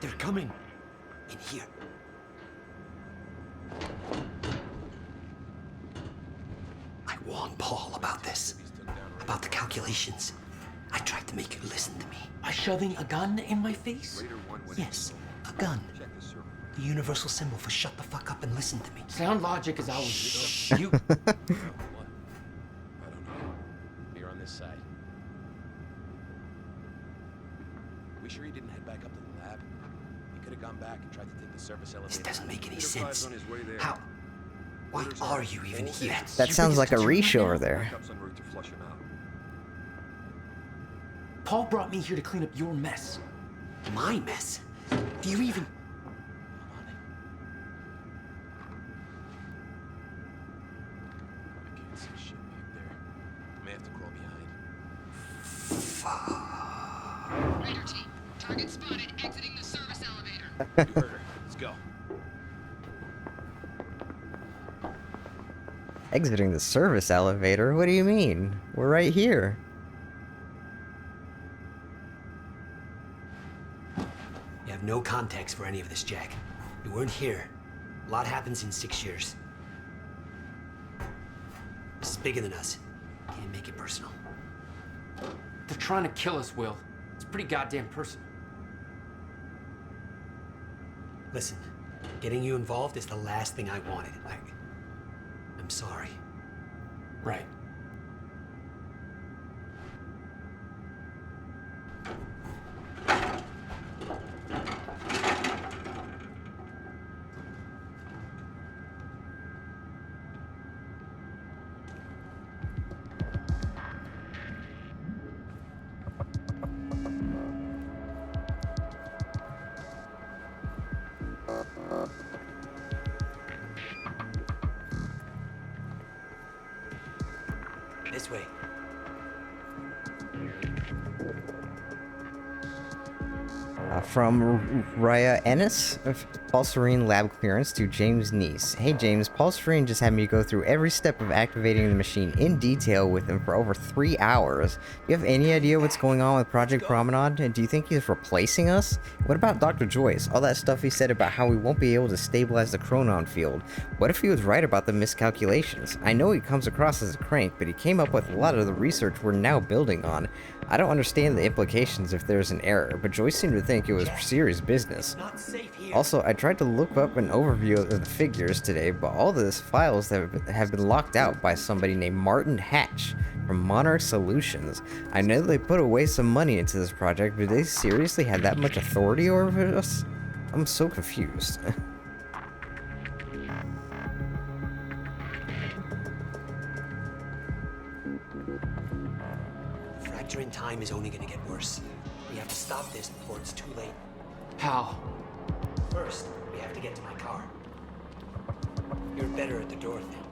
They're coming. In here. I warned Paul about this. About the calculations. I tried to make you listen to me. By shoving a gun in my face? Yes, a gun. The universal symbol for shut the fuck up and listen to me. Sound logic is always... Shh. You... I don't know. You're on this side. sense. How? Why are you even here? That sounds like a Riche over there. Paul brought me here to clean up your mess. My mess? Do you even... I can't see shit back there. May have to crawl behind. Raider team, target spotted exiting the service elevator. You heard her. Let's go. Exiting the service elevator? What do you mean? We're right here. You have no context for any of this, Jack. You weren't here. A lot happens in 6 years. This is bigger than us. Can't make it personal. They're trying to kill us, Will. It's pretty goddamn personal. Listen, getting you involved is the last thing I wanted. I'm sorry. Right. This way. From Raya Ennis, Paul Serene lab clearance to James Neese. Hey James, Paul Serene just had me go through every step of activating the machine in detail with him for over 3 hours. Do you have any idea what's going on with Project Promenade? And do you think he's replacing us? What about Dr. Joyce? All that stuff he said about how we won't be able to stabilize the Chronon field. What if he was right about the miscalculations? I know he comes across as a crank, but he came up with a lot of the research we're now building on. I don't understand the implications if there's an error, but Joyce seemed to think it was serious business. Also, I tried to look up an overview of the figures today, but all those files have been locked out by somebody named Martin Hatch from Monarch Solutions. I know they put away some money into this project, but they seriously had that much authority over us? I'm so confused. Fracturing time is only gonna get worse. We have to stop this before it's too late. How? First, we have to get to my car. You're better at the door thing.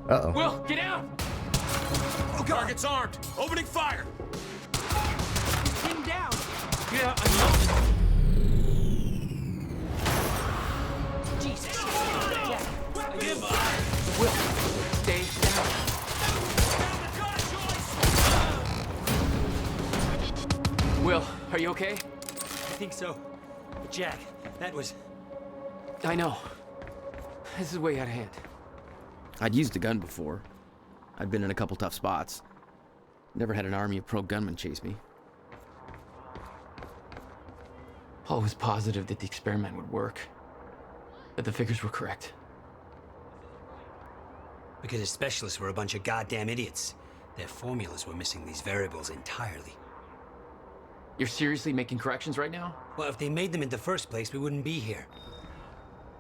Uh-oh. Will, get out! Oh, target's armed. Opening fire. Get him down! Yeah, I know. Jesus. Will, stay down. Will, are you okay? I think so. But Jack, that was... I know. This is way out of hand. I'd used a gun before. I'd been in a couple tough spots. Never had an army of pro gunmen chase me. Paul was positive that the experiment would work. That the figures were correct. Because his specialists were a bunch of goddamn idiots. Their formulas were missing these variables entirely. You're seriously making corrections right now? Well, if they made them in the first place, we wouldn't be here.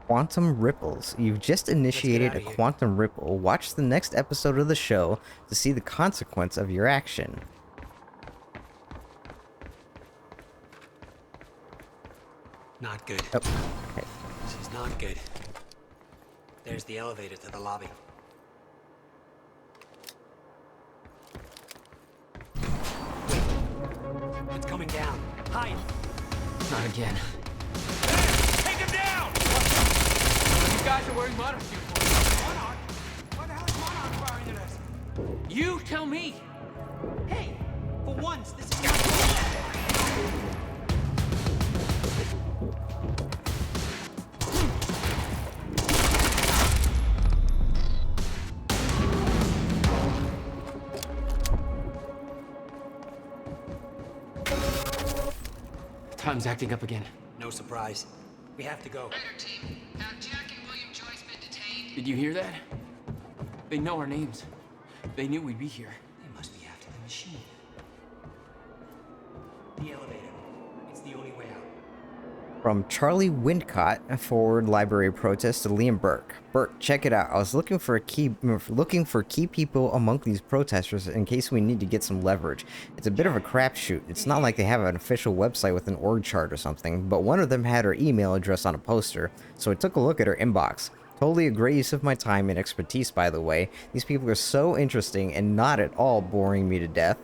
Quantum Ripples. You've just initiated a quantum ripple. Watch the next episode of the show to see the consequence of your action. Not good. Oh, okay. This is not good. There's the elevator to the lobby. Wait. It's coming down. Hide! Not again. Take him down! You guys are wearing Monarch uniforms. Monarch? Why the hell is Monarch firing at us? You tell me! Hey, for once, this is not... Time's acting up again. No surprise. We have to go. Raider team, have Jack and William Joyce been detained? Did you hear that? They know our names. They knew we'd be here. They must be after the machine. The elevator. It's the only way out. From Charlie Windcott, forward library protest to Liam Burke. Burke, check it out. I was looking for key people among these protesters in case we need to get some leverage. It's a bit of a crapshoot. It's not like they have an official website with an org chart or something, but one of them had her email address on a poster, so I took a look at her inbox. Totally a great use of my time and expertise, by the way. These people are so interesting and not at all boring me to death.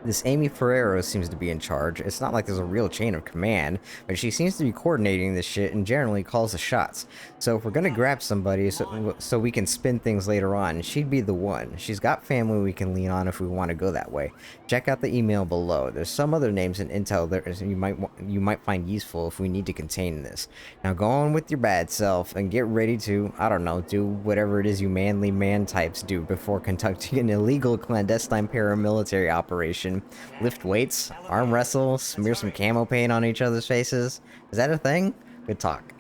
This Amy Ferrero seems to be in charge. It's not like there's a real chain of command, but she seems to be coordinating this shit and generally calls the shots. So if we're gonna grab somebody so we can spin things later on, she'd be the one. She's got family we can lean on if we want to go that way. Check out the email below. There's some other names in intel that you might find useful if we need to contain this. Now go on with your bad self and get ready to, I don't know, do whatever it is you manly man types do before conducting an illegal clandestine paramilitary operation. Lift weights, arm wrestle, smear some camo paint on each other's faces. Is that a thing? Good talk.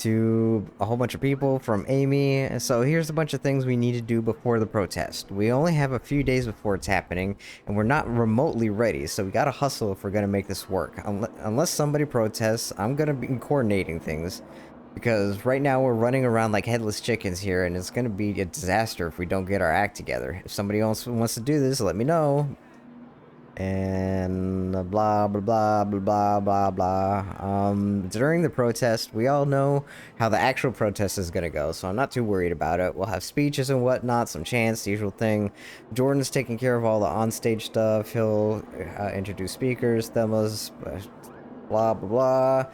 To a whole bunch of people from Amy. So here's a bunch of things we need to do before the protest. We only have a few days before it's happening, and we're not remotely ready, so we gotta hustle if we're gonna make this work. Unless somebody protests, I'm gonna be coordinating things. Because right now we're running around like headless chickens here, and it's going to be a disaster if we don't get our act together. If somebody else wants to do this, let me know. And blah, blah, blah, blah, blah, blah. During the protest, we all know how the actual protest is going to go, so I'm not too worried about it. We'll have speeches and whatnot, some chants, the usual thing. Jordan's taking care of all the onstage stuff. He'll introduce speakers, demos, blah, blah, blah.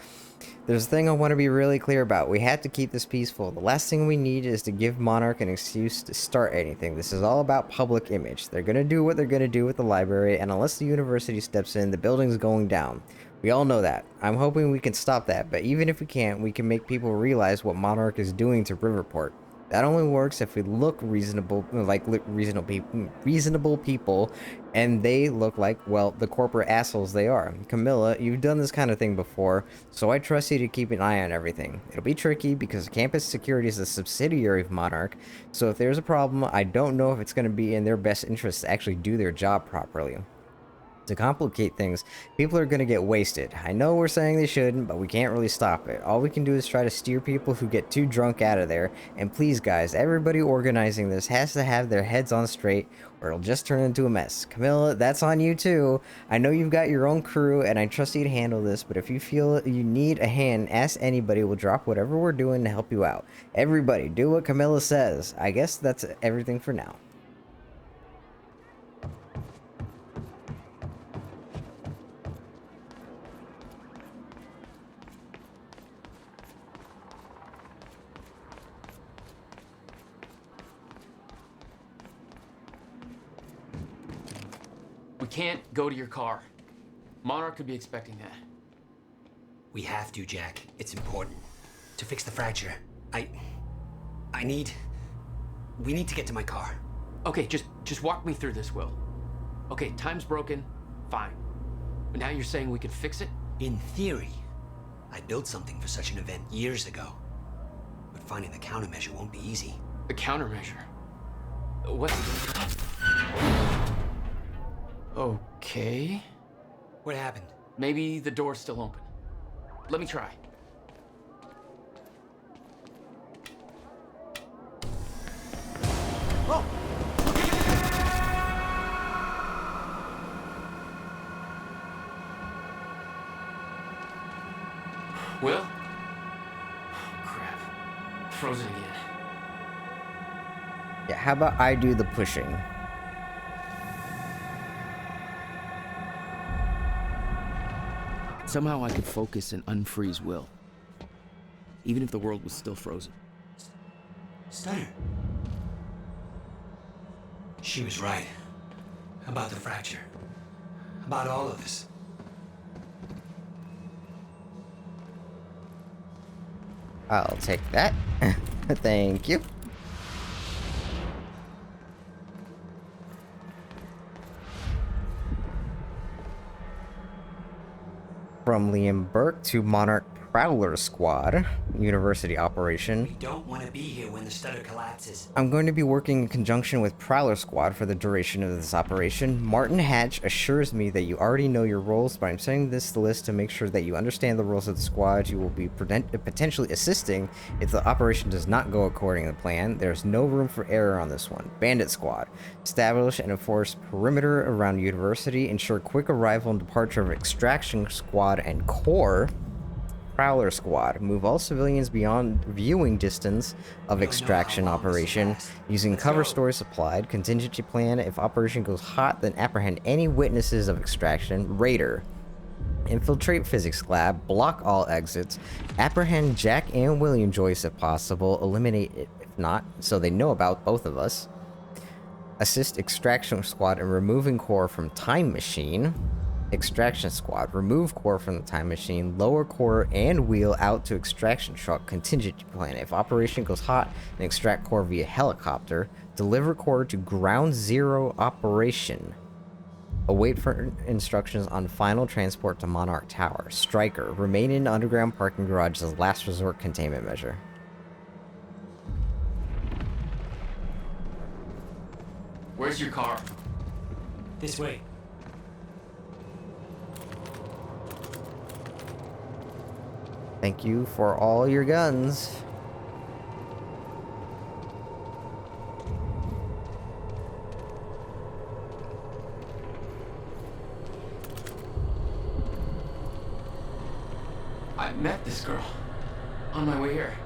There's a thing I want to be really clear about. We have to keep this peaceful. The last thing we need is to give Monarch an excuse to start anything. This is all about public image. They're going to do what they're going to do with the library, and unless the university steps in, the building's going down. We all know that. I'm hoping we can stop that, but even if we can't, we can make people realize what Monarch is doing to Riverport. That only works if we look reasonable, like reasonable people, and they look like, well, the corporate assholes they are. Camilla, you've done this kind of thing before, so I trust you to keep an eye on everything. It'll be tricky because campus security is a subsidiary of Monarch, so if there's a problem, I don't know if it's going to be in their best interest to actually do their job properly. To complicate things, people are going to get wasted. I know we're saying they shouldn't, but we can't really stop it. All we can do is try to steer people who get too drunk out of there. And please, guys, everybody organizing this has to have their heads on straight, or it'll just turn into a mess. Camilla, that's on you too. I know you've got your own crew, and I trust you to handle this, but if you feel you need a hand, ask anybody. We'll drop whatever we're doing to help you out. Everybody, do what Camilla says. I guess that's everything for now. We can't go to your car. Monarch could be expecting that. We have to, Jack. It's important. To fix the fracture. We need to get to my car. Okay, just walk me through this, Will. Okay, time's broken. Fine. But now you're saying we could fix it? In theory. I built something for such an event years ago. But finding the countermeasure won't be easy. The countermeasure? What? Okay. What happened? Maybe the door's still open. Let me try. Oh! Will? Oh, crap. Frozen again. Yeah, how about I do the pushing? Somehow I could focus and unfreeze Will, even if the world was still frozen. Stunner. She was right. About the fracture. About all of this. I'll take that. Thank you. From Liam Burke to Monarch Prowler Squad University operation. We don't want to be here when the stutter collapses. I'm going to be working in conjunction with Prowler Squad for the duration of this operation. Martin Hatch assures me that you already know your roles, but I'm sending this list to make sure that you understand the roles of the squad. You will be potentially assisting if the operation does not go according to plan. There's no room for error on this one. Bandit Squad. Establish and enforce perimeter around University. Ensure quick arrival and departure of Extraction Squad and Core. Prowler Squad. Move all civilians beyond viewing distance of extraction operation. Using cover story supplied. Contingency plan. If operation goes hot, then apprehend any witnesses of extraction. Raider. Infiltrate physics lab. Block all exits. Apprehend Jack and William Joyce if possible. Eliminate it if not, so they know about both of us. Assist Extraction Squad in removing Core from Time Machine. Extraction Squad. Remove Core from the Time Machine. Lower Core and wheel out to Extraction Truck. Contingency plan. If operation goes hot, then extract Core via helicopter. Deliver Core to Ground Zero operation. Await for instructions on final transport to Monarch Tower. Striker. Remain in underground parking garage as last resort containment measure. Where's your car? This way. Thank you for all your guns. I met this girl on my way here.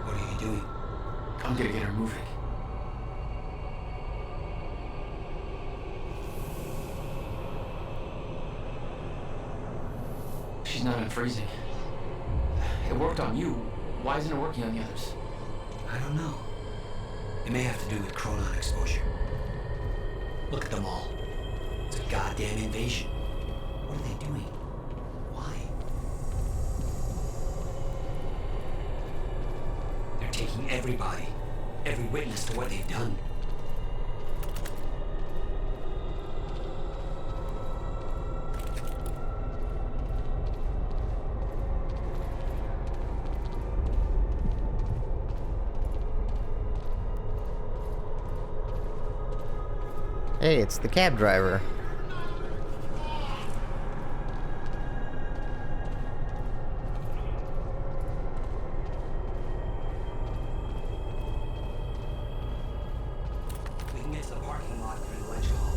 What are you doing? I'm gonna get her moving. She's not unfreezing. It worked on you. Why isn't it working on the others? I don't know. It may have to do with chronon exposure. Look at them all. It's a goddamn invasion. What are they doing? Why? They're taking everybody, every witness to what they've done. Hey, it's the cab driver. We can get to the parking lot through the lecture hall.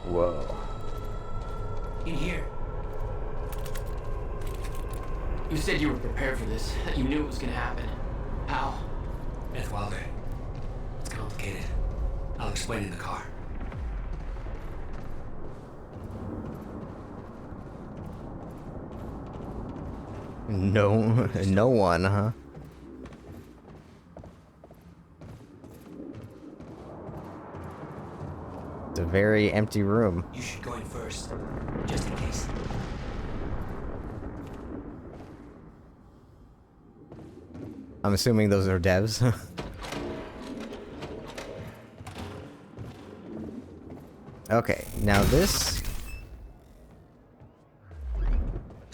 Whoa. In here. You said you were prepared for this, that you knew it was gonna happen. How? Beth Wilder. It's complicated. I'll explain in the car. No one, huh? It's a very empty room. You should go in first, just in case. I'm assuming those are devs. Okay, now this...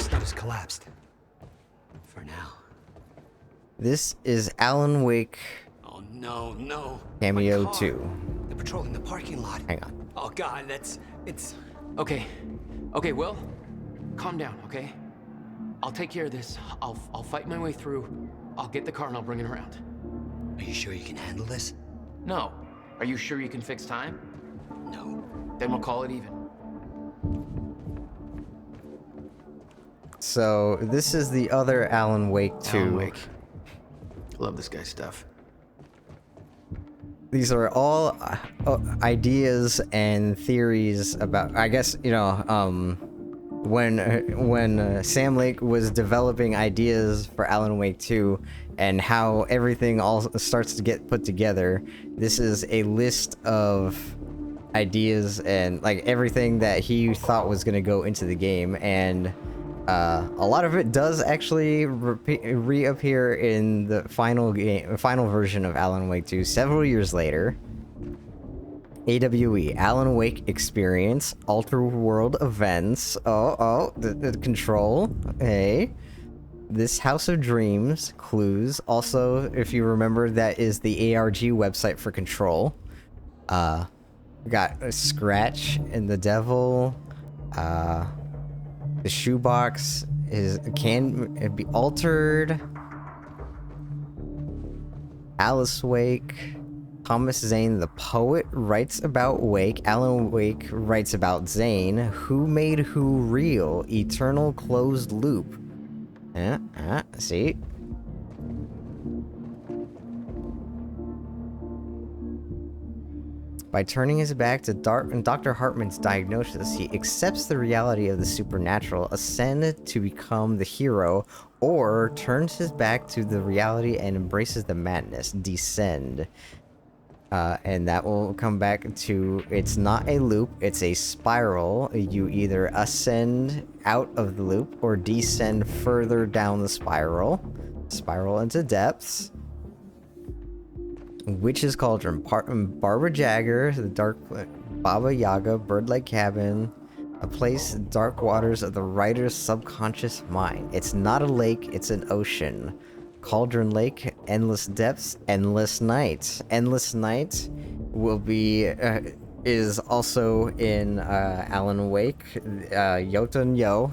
Stuff is collapsed. For now. This is Alan Wake Oh no, no. Cameo My car. 2. They're patrolling the parking lot. Hang on. Oh god, it's... Okay. Okay, Will. Calm down, okay? I'll take care of this. I'll fight my way through. I'll get the car and I'll bring it around. Are you sure you can handle this? No. Are you sure you can fix time? No. Then we'll call it even. So, this is the other Alan Wake 2. Alan Wake. Love this guy's stuff. These are all ideas and theories about, I guess, you know, when Sam Lake was developing ideas for Alan Wake 2 and how everything all starts to get put together, this is a list of ideas and like everything that he thought was going to go into the game, and A lot of it does actually reappear in the final version of Alan Wake 2 several years later. AWE, Alan Wake Experience, Alter World Events. The Control. Hey. This House of Dreams, Clues. Also, if you remember, that is the ARG website for Control. Got a Scratch and the Devil. The Shoebox can it be altered. Alice Wake. Thomas Zane, the poet, writes about Wake. Alan Wake writes about Zane. Who Made Who Real? Eternal Closed Loop. See? By turning his back to Dr. Hartman's diagnosis, he accepts the reality of the supernatural, ascend to become the hero, or turns his back to the reality and embraces the madness, descend. And that will come back to, it's not a loop, it's a spiral. You either ascend out of the loop or descend further down the spiral into depths. Witch's Cauldron, Barbara Jagger, the Dark Baba Yaga, Birdlight Cabin, a place, dark waters of the writer's subconscious mind. It's not a lake, it's an ocean. Cauldron Lake, Endless Depths, Endless Night. Endless Night will be is also in Alan Wake. Jotun Yo,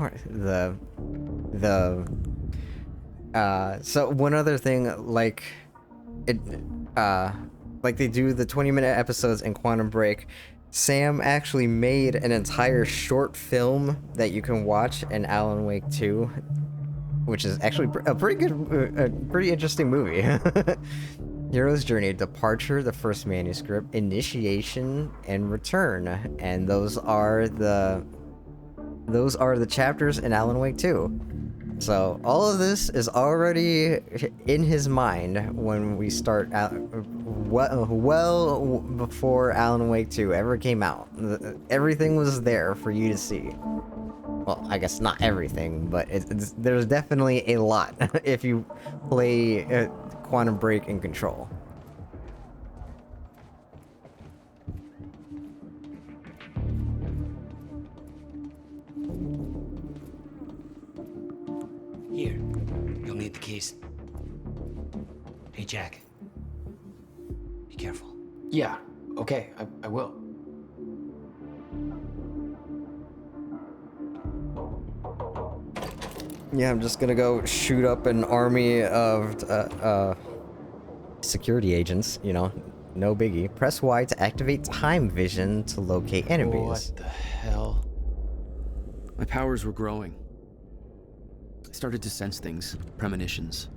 so one other thing, like they do the 20-minute episodes in Quantum Break. Sam actually made an entire short film that you can watch in Alan Wake 2. Which is actually a pretty good, pretty interesting movie. Hero's Journey, Departure, the first manuscript, Initiation, and Return, and those are the chapters in Alan Wake 2. So all of this is already in his mind when we start out, well before Alan Wake 2 ever came out. Everything was there for you to see. Well, I guess not everything, but there's definitely a lot if you play Quantum Break and Control. Here, you'll need the keys. Hey, Jack. Be careful. Yeah, okay, I will. Yeah, I'm just gonna go shoot up an army of security agents, you know, no biggie. Press Y to activate time vision to locate enemies. What the hell? My powers were growing. I started to sense things, premonitions,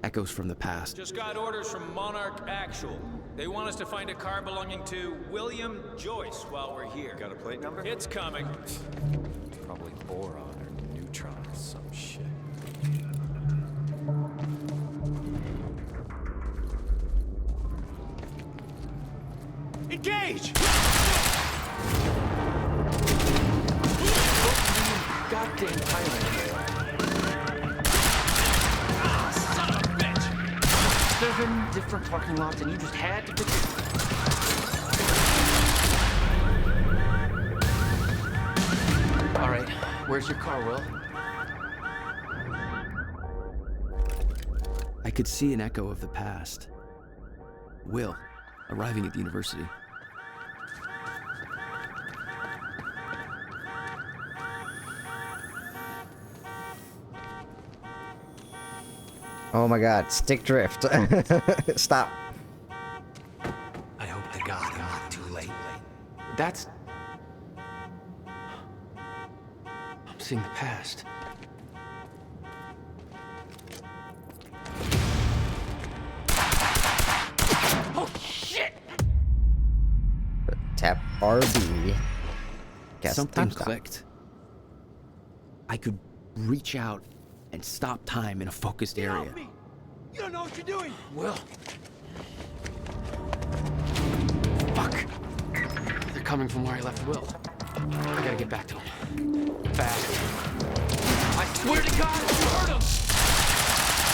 echoes from the past. Just got orders from Monarch Actual. They want us to find a car belonging to William Joyce while we're here. Got a plate number? It's coming. Probably boron or neutron or some shit. Engage! Goddamn Highlander. Son of a bitch! 7 different parking lots and you just had to pick All right, where's your car, Will? I could see an echo of the past. Will, arriving at the university. Oh my god, stick drift. Stop. I hope to God I'm not too late. That's... I'm seeing the past. Oh, shit! Tap RB. Guess Something stop. clicked. I could reach out and stop time in a focused area. You don't know what you're doing! Will. Fuck. They're coming from where I left Will. I gotta get back to him. Fast. I swear to God, you heard him!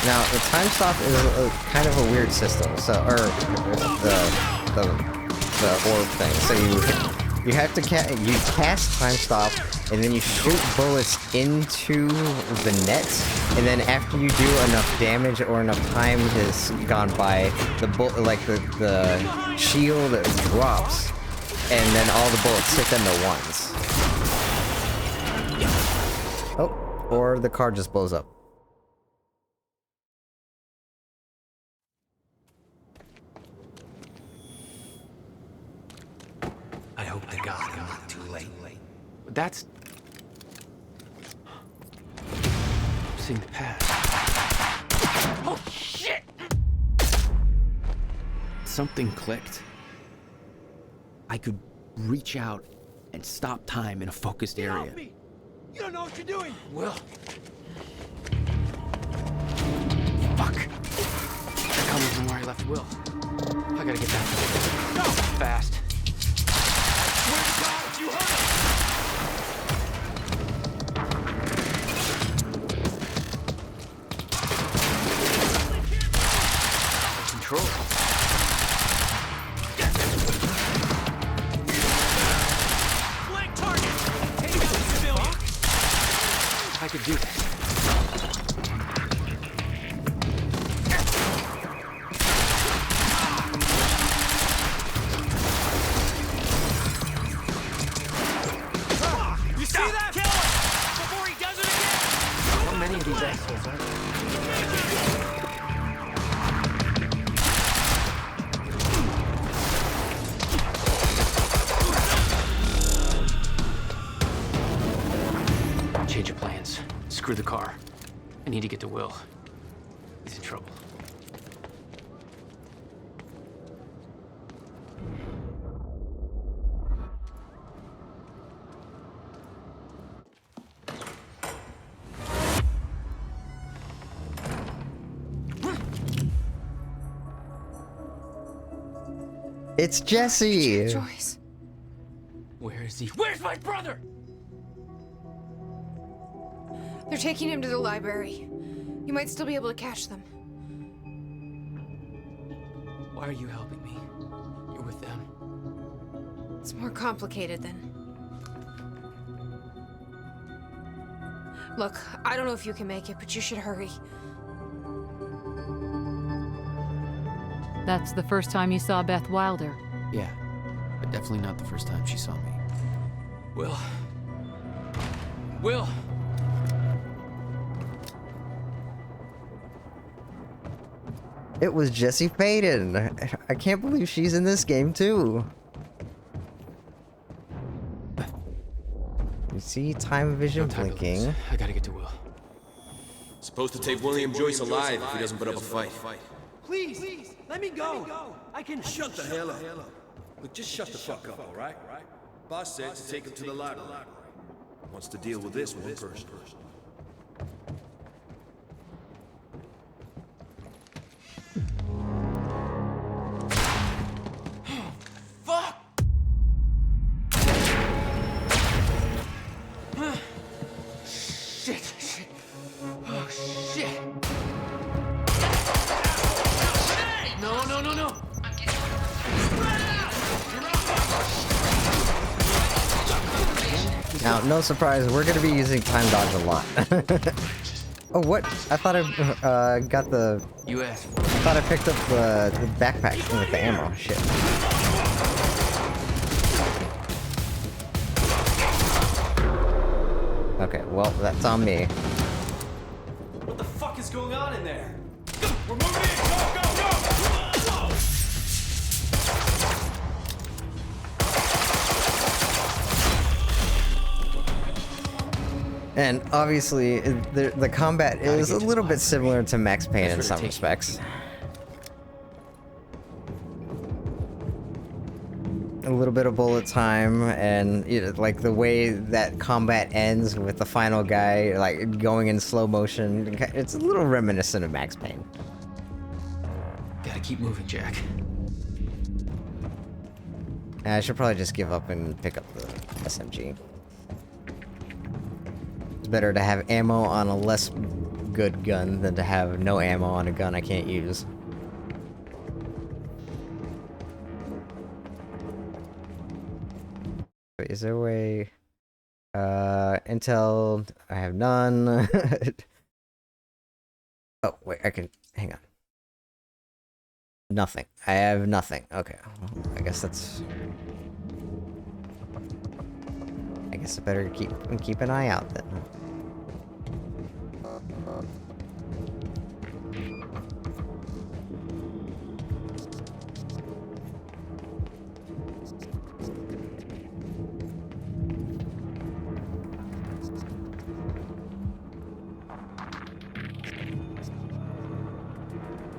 Now, the time stop is kind of a weird system, so, or, the orb thing. So you have to cast time stop, and then you shoot bullets into the net, and then after you do enough damage or enough time has gone by, the shield drops, and then all the bullets hit them at once. Oh, or the car just blows up. I hope to God I'm not too late. That's... seeing the past. Oh, shit! Something clicked. I could reach out and stop time in a focused area. You don't know what you're doing! Will. Fuck. They're coming from where I left Will. I gotta get back to Will. No! Fast. Swear to God, you heard him! Control. Flank target! Take out the civilian! I could do this. You see that? Kill him! Before he does it again! How many of these assholes are there? Change of plans. Screw the car. I need to get to Will. He's in trouble. It's Jesse! Joyce. Where is he? Where's my brother? They're taking him to the library. You might still be able to catch them. Why are you helping me? You're with them. It's more complicated than... Look, I don't know if you can make it, but you should hurry. That's the first time you saw Beth Wilder. Yeah, but definitely not the first time she saw me. Will. Will! It was Jesse Faden. I can't believe she's in this game too. You see time vision blinking. I gotta get to Will. Supposed to take William Joyce alive if he doesn't put up a fight. Please, let me go. I can... Shut the hell up. Look, just shut the fuck up, all right? Boss said to take him to the library. Wants to deal with this one first. Fuck! Shit! Oh, shit! No! Now, no surprise, we're gonna be using time dodge a lot. Oh, what? I thought I got the... You asked for it. I thought I picked up the backpack with the ammo. Shit. Okay, well, that's on me. What the fuck is going on in there? We're moving in! Go! And obviously, the combat is a little bit similar to Max Payne in some respects. A little bit of bullet time, and you know, like the way that combat ends with the final guy like going in slow motion. It's a little reminiscent of Max Payne. Gotta keep moving, Jack. I should probably just give up and pick up the SMG. It's better to have ammo on a less good gun than to have no ammo on a gun I can't use. Wait, is there a way... Intel, I have none. Oh, wait, I can... Hang on. Nothing. I have nothing. Okay. Well, I guess that's... I guess I better keep an eye out then.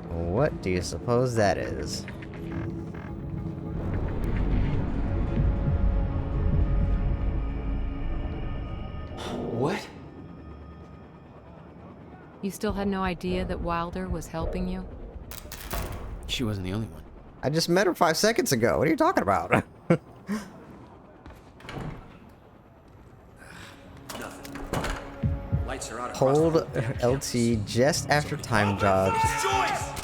What do you suppose that is? What? You still had no idea that Wilder was helping you? She wasn't the only one. I just met her 5 seconds ago. What are you talking about? Lights are out. Hold LT just after time dodge.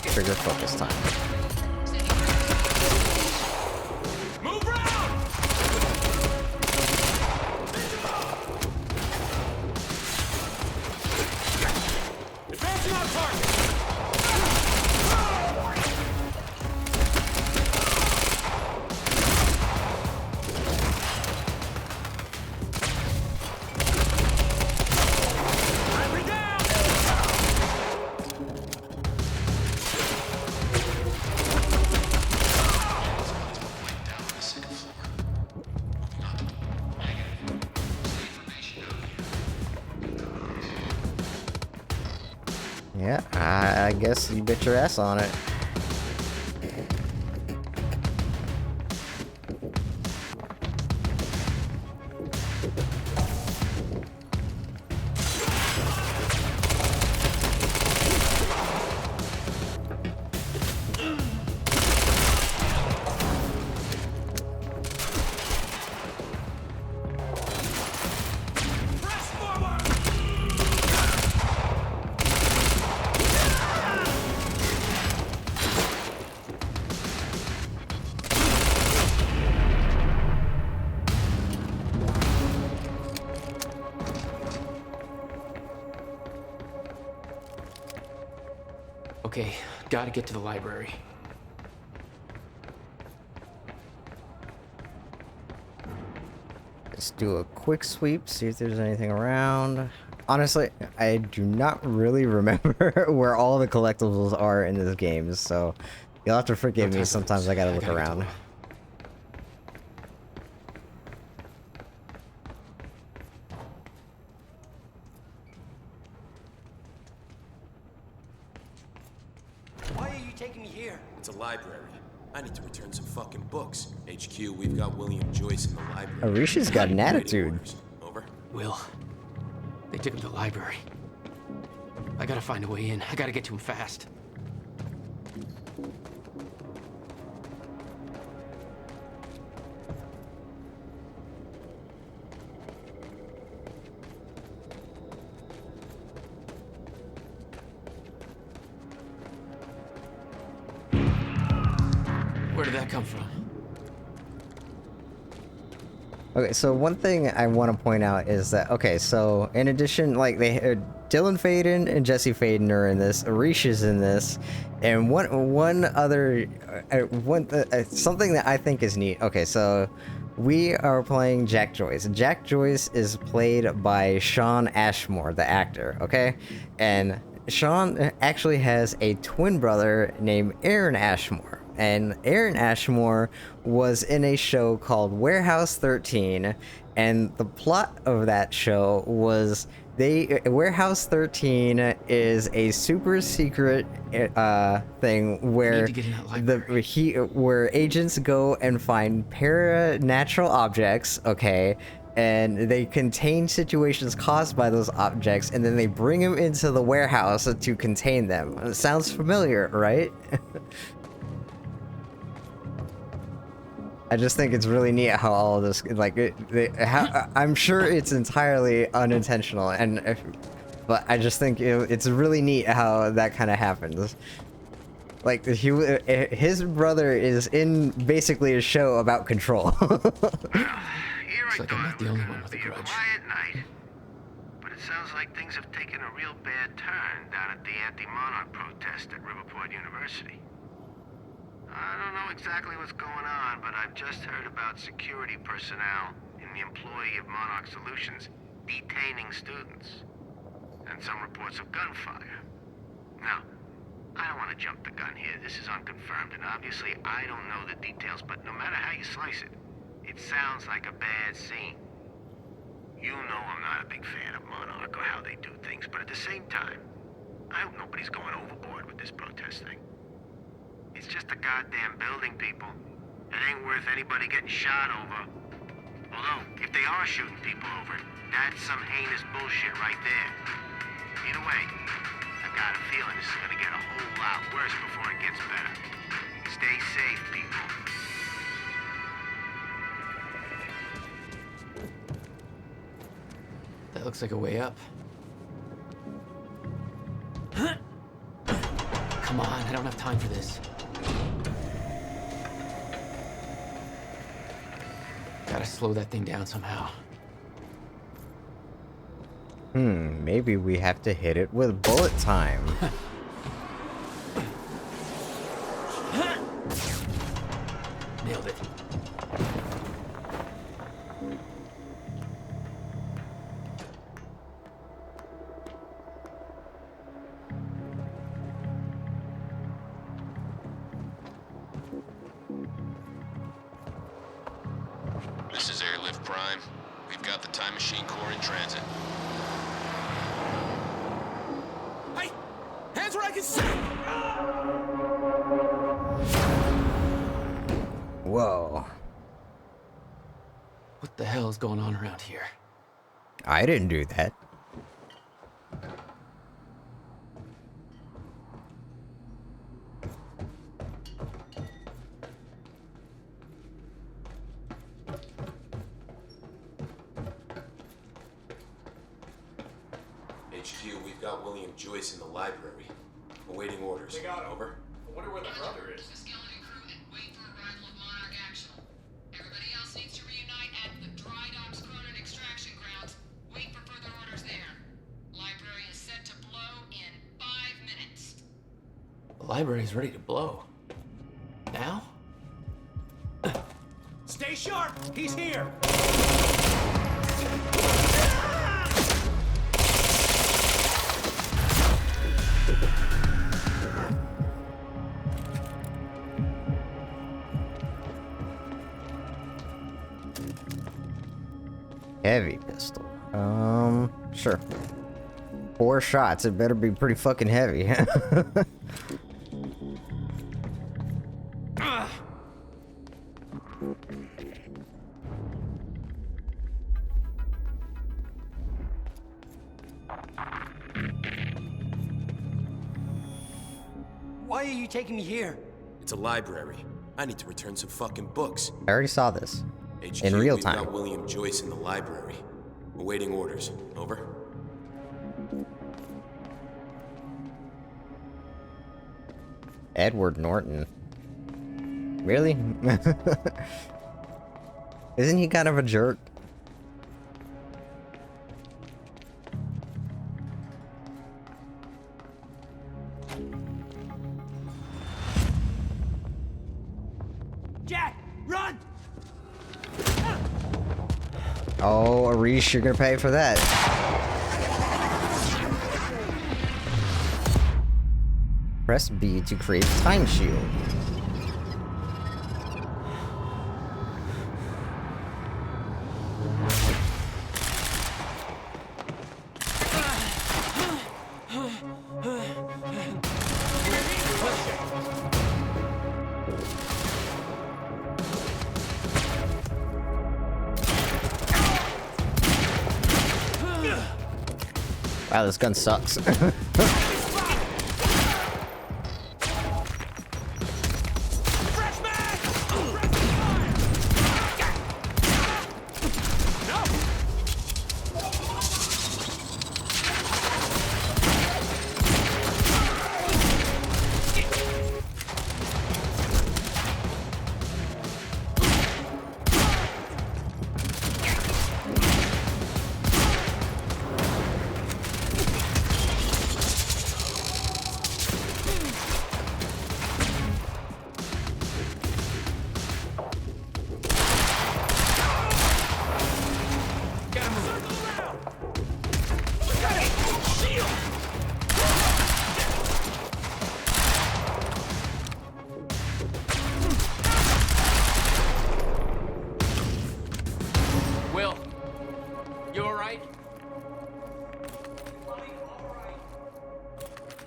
Trigger focus time. Move round! Advancing on target! Yeah, I guess you bet your ass on it. Okay, gotta get to the library. Let's do a quick sweep, see if there's anything around. Honestly, I do not really remember where all the collectibles are in this game, so you'll have to forgive me. Sometimes I gotta look around. Why are you taking me here? It's a library. I need to return some fucking books. HQ, we've got William Joyce in the library. Orisha's got an attitude. Over. Will, they took him to the library. I gotta find a way in. I gotta get to him fast. Where did that come from? Okay, so one thing I want to point out is that, okay, so in addition, like, Dylan Faden and Jesse Faden are in this, Orisha's in this, and one other, something that I think is neat. Okay, so we are playing Jack Joyce. Jack Joyce is played by Shawn Ashmore, the actor, okay? And Shawn actually has a twin brother named Aaron Ashmore. And Aaron Ashmore was in a show called Warehouse 13, and the plot of that show was Warehouse 13 is a super secret thing where where agents go and find paranatural objects, okay, and they contain situations caused by those objects, and then they bring them into the warehouse to contain them. It sounds familiar, right? I just think it's really neat how all of this, like, I'm sure it's entirely unintentional, but I just think it's really neat how that kind of happens. Like, his brother is in basically a show about control. Looks like I'm not the only one with a grudge. Quiet night. But it sounds like things have taken a real bad turn down at the anti-Monarch protest at Riverport University. I don't know exactly what's going on, but I've just heard about security personnel in the employee of Monarch Solutions detaining students. And some reports of gunfire. Now, I don't want to jump the gun here. This is unconfirmed, and obviously I don't know the details, but no matter how you slice it, it sounds like a bad scene. You know I'm not a big fan of Monarch or how they do things, but at the same time, I hope nobody's going overboard with this protest thing. It's just a goddamn building, people. It ain't worth anybody getting shot over. Although, if they are shooting people over, that's some heinous bullshit right there. Either way, I got a feeling this is gonna get a whole lot worse before it gets better. Stay safe, people. That looks like a way up. Come on, I don't have time for this. Gotta slow that thing down somehow. Maybe we have to hit it with bullet time. Nailed it. This is Airlift Prime. We've got the Time Machine Corps in transit. Hey! Hands where I can see! Whoa. What the hell is going on around here? I didn't do that. HQ, we've got William Joyce in the library. Awaiting orders. They got him. Over. I wonder where the brother is. The skeleton crew and wait for arrival of Monarch Actual. Everybody else needs to reunite at the Dry Docks Cronin extraction grounds. Wait for further orders there. Library is set to blow in 5 minutes. The library's ready to blow. Now? Stay sharp! He's here! Heavy pistol. Sure. 4 shots. It better be pretty fucking heavy. Why are you taking me here? It's a library. I need to return some fucking books. I already saw this. HQ, In real we've time. got William Joyce in the library. Awaiting orders. Over. Edward Norton. Really? Isn't he kind of a jerk? Jack, run! Oh, Arish, you're gonna pay for that. Press B to create a time shield. Wow, this gun sucks.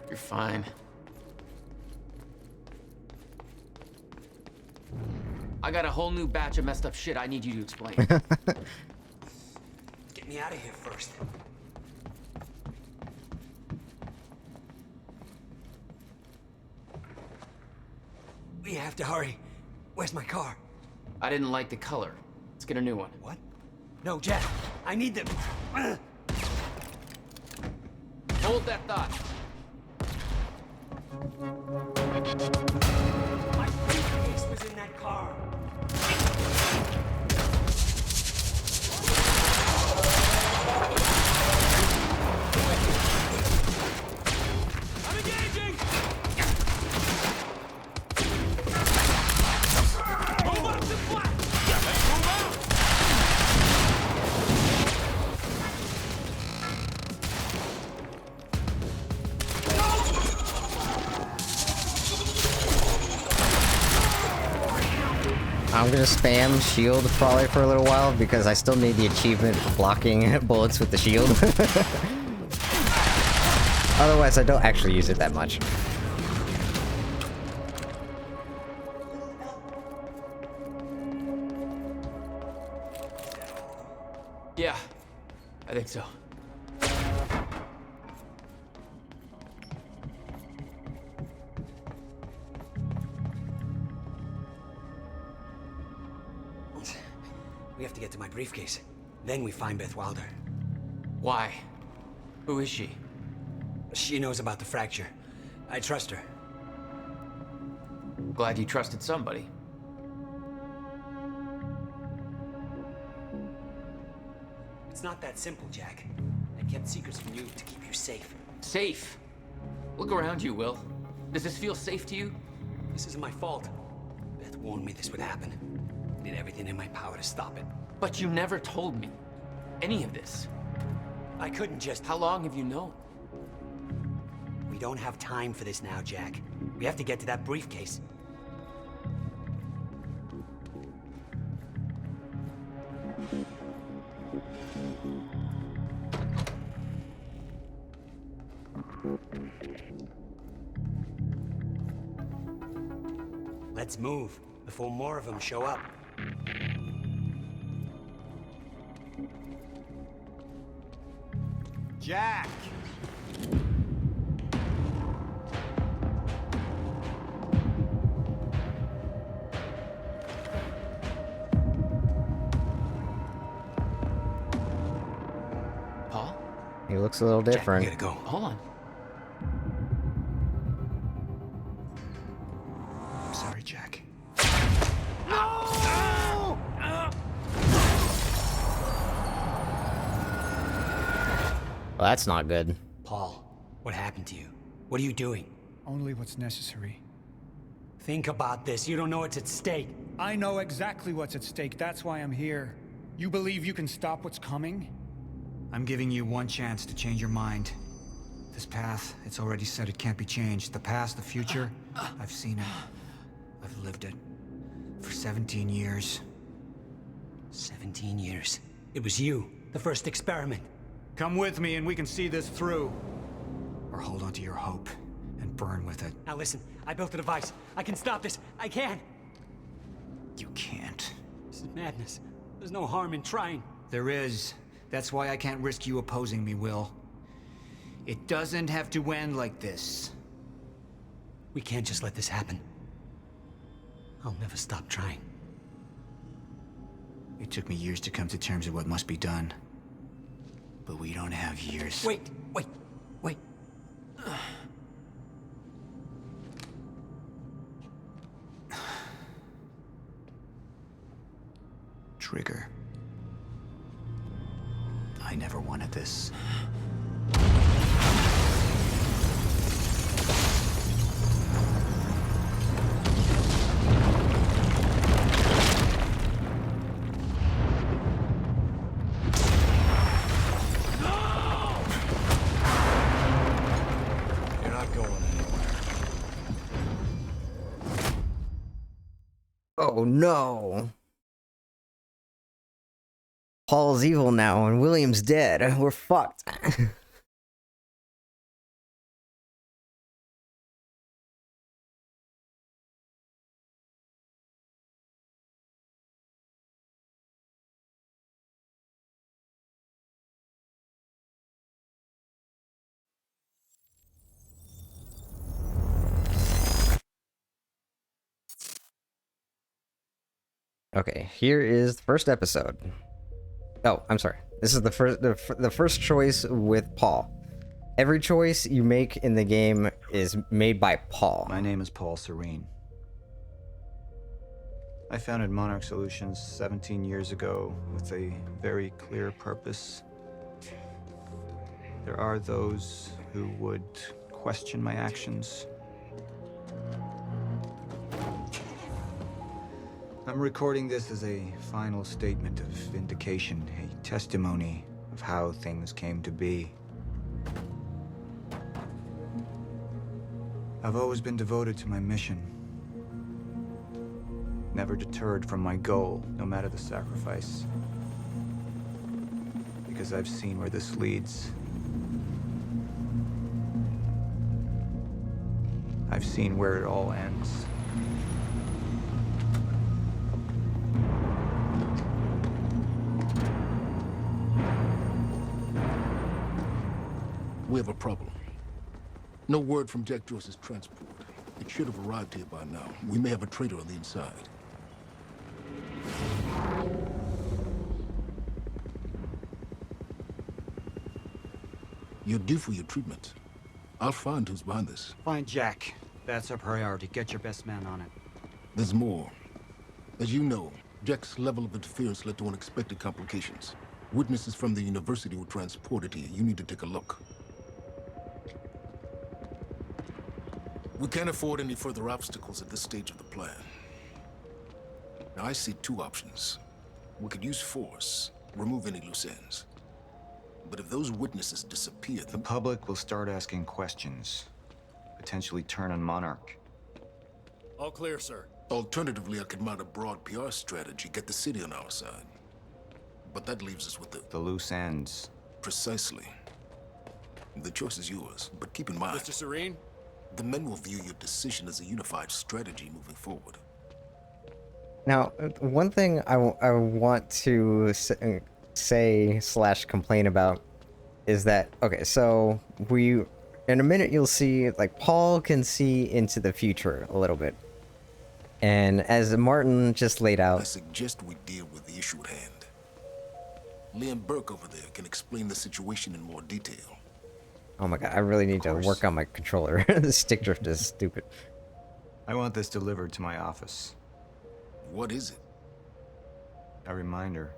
You're fine. I got a whole new batch of messed up shit I need you to explain. Get me out of here first. We have to hurry. Where's my car? I didn't like the color. Let's get a new one. What? No, Jack. I need them. Hold that thought. My briefcase was in that car. I'm engaging! Move up to flat! Let's move out! I'm gonna spam shield probably for a little while because I still need the achievement for blocking bullets with the shield. Otherwise, I don't actually use it that much. Yeah, I think so. We have to get to my briefcase. Then we find Beth Wilder. Why? Who is she? She knows about the fracture. I trust her. Glad you trusted somebody. It's not that simple, Jack. I kept secrets from you to keep you safe. Safe? Look around you, Will. Does this feel safe to you? This isn't my fault. Beth warned me this would happen. I did everything in my power to stop it. But you never told me any of this. I couldn't just... How long have you known? We don't have time for this now, Jack. We have to get to that briefcase. Let's move before more of them show up. Jack! Paul? He looks a little different. Jack, we gotta go. Hold on. I'm sorry, Jack. Well, that's not good. Paul, what happened to you? What are you doing? Only what's necessary. Think about this. You don't know what's at stake. I know exactly what's at stake. That's why I'm here. You believe you can stop what's coming? I'm giving you one chance to change your mind. This path, it's already said it can't be changed. The past, the future, I've seen it. I've lived it. For 17 years. 17 years. It was you, the first experiment. Come with me and we can see this through. Or hold on to your hope and burn with it. Now listen, I built a device. I can stop this. I can. You can't. This is madness. There's no harm in trying. There is. That's why I can't risk you opposing me, Will. It doesn't have to end like this. We can't just let this happen. I'll never stop trying. It took me years to come to terms with what must be done. But we don't have years. Wait. Trigger. I never wanted this. You're not going anywhere. Oh no. Paul's evil now and William's dead. We're fucked. Okay, here is the first episode. Oh, I'm sorry. This is the first choice with Paul. Every choice you make in the game is made by Paul. My name is Paul Serene. I founded Monarch Solutions 17 years ago with a very clear purpose. There are those who would question my actions. I'm recording this as a final statement of vindication, a testimony of how things came to be. I've always been devoted to my mission. Never deterred from my goal, no matter the sacrifice. Because I've seen where this leads. I've seen where it all ends. We have a problem. No word from Jack Joyce's transport. It should have arrived here by now. We may have a traitor on the inside. You're due for your treatment. I'll find who's behind this. Find Jack. That's our priority. Get your best man on it. There's more. As you know, Jack's level of interference led to unexpected complications. Witnesses from the university were transported here. You need to take a look. We can't afford any further obstacles at this stage of the plan. Now, I see two options. We could use force, remove any loose ends. But if those witnesses disappear, the public will start asking questions, potentially turn on Monarch. All clear, sir. Alternatively, I could mount a broad PR strategy, get the city on our side. But that leaves us with the loose ends. Precisely. The choice is yours, but keep in mind... Mr. Serene? The men will view your decision as a unified strategy moving forward. Now, one thing I want to say / complain about is that, okay, so in a minute you'll see, like, Paul can see into the future a little bit. And as Martin just laid out... I suggest we deal with the issue at hand. Liam Burke over there can explain the situation in more detail. Oh my god, I really need to work on my controller. The stick drift is stupid. I want this delivered to my office. What is it? A reminder.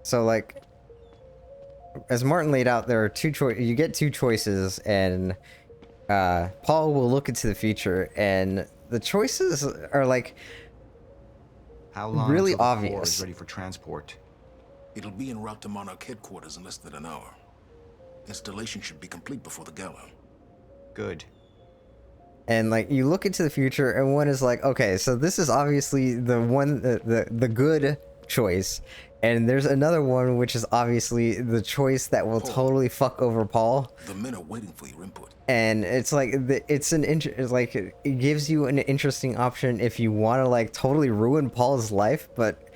So, like, as Martin laid out, there are you get two choices, and Paul will look into the future, and the choices are, like, how long really until the obvious. core is ready for transport? It'll be en route to Monarch headquarters in less than an hour. Installation should be complete before the gala. Good. And, like, you look into the future, and one is like, okay, so this is obviously the one, the good choice, and there's another one which is obviously the choice that will totally fuck over Paul. The men are waiting for your input. And it's like it gives you an interesting option if you want to, like, totally ruin Paul's life, but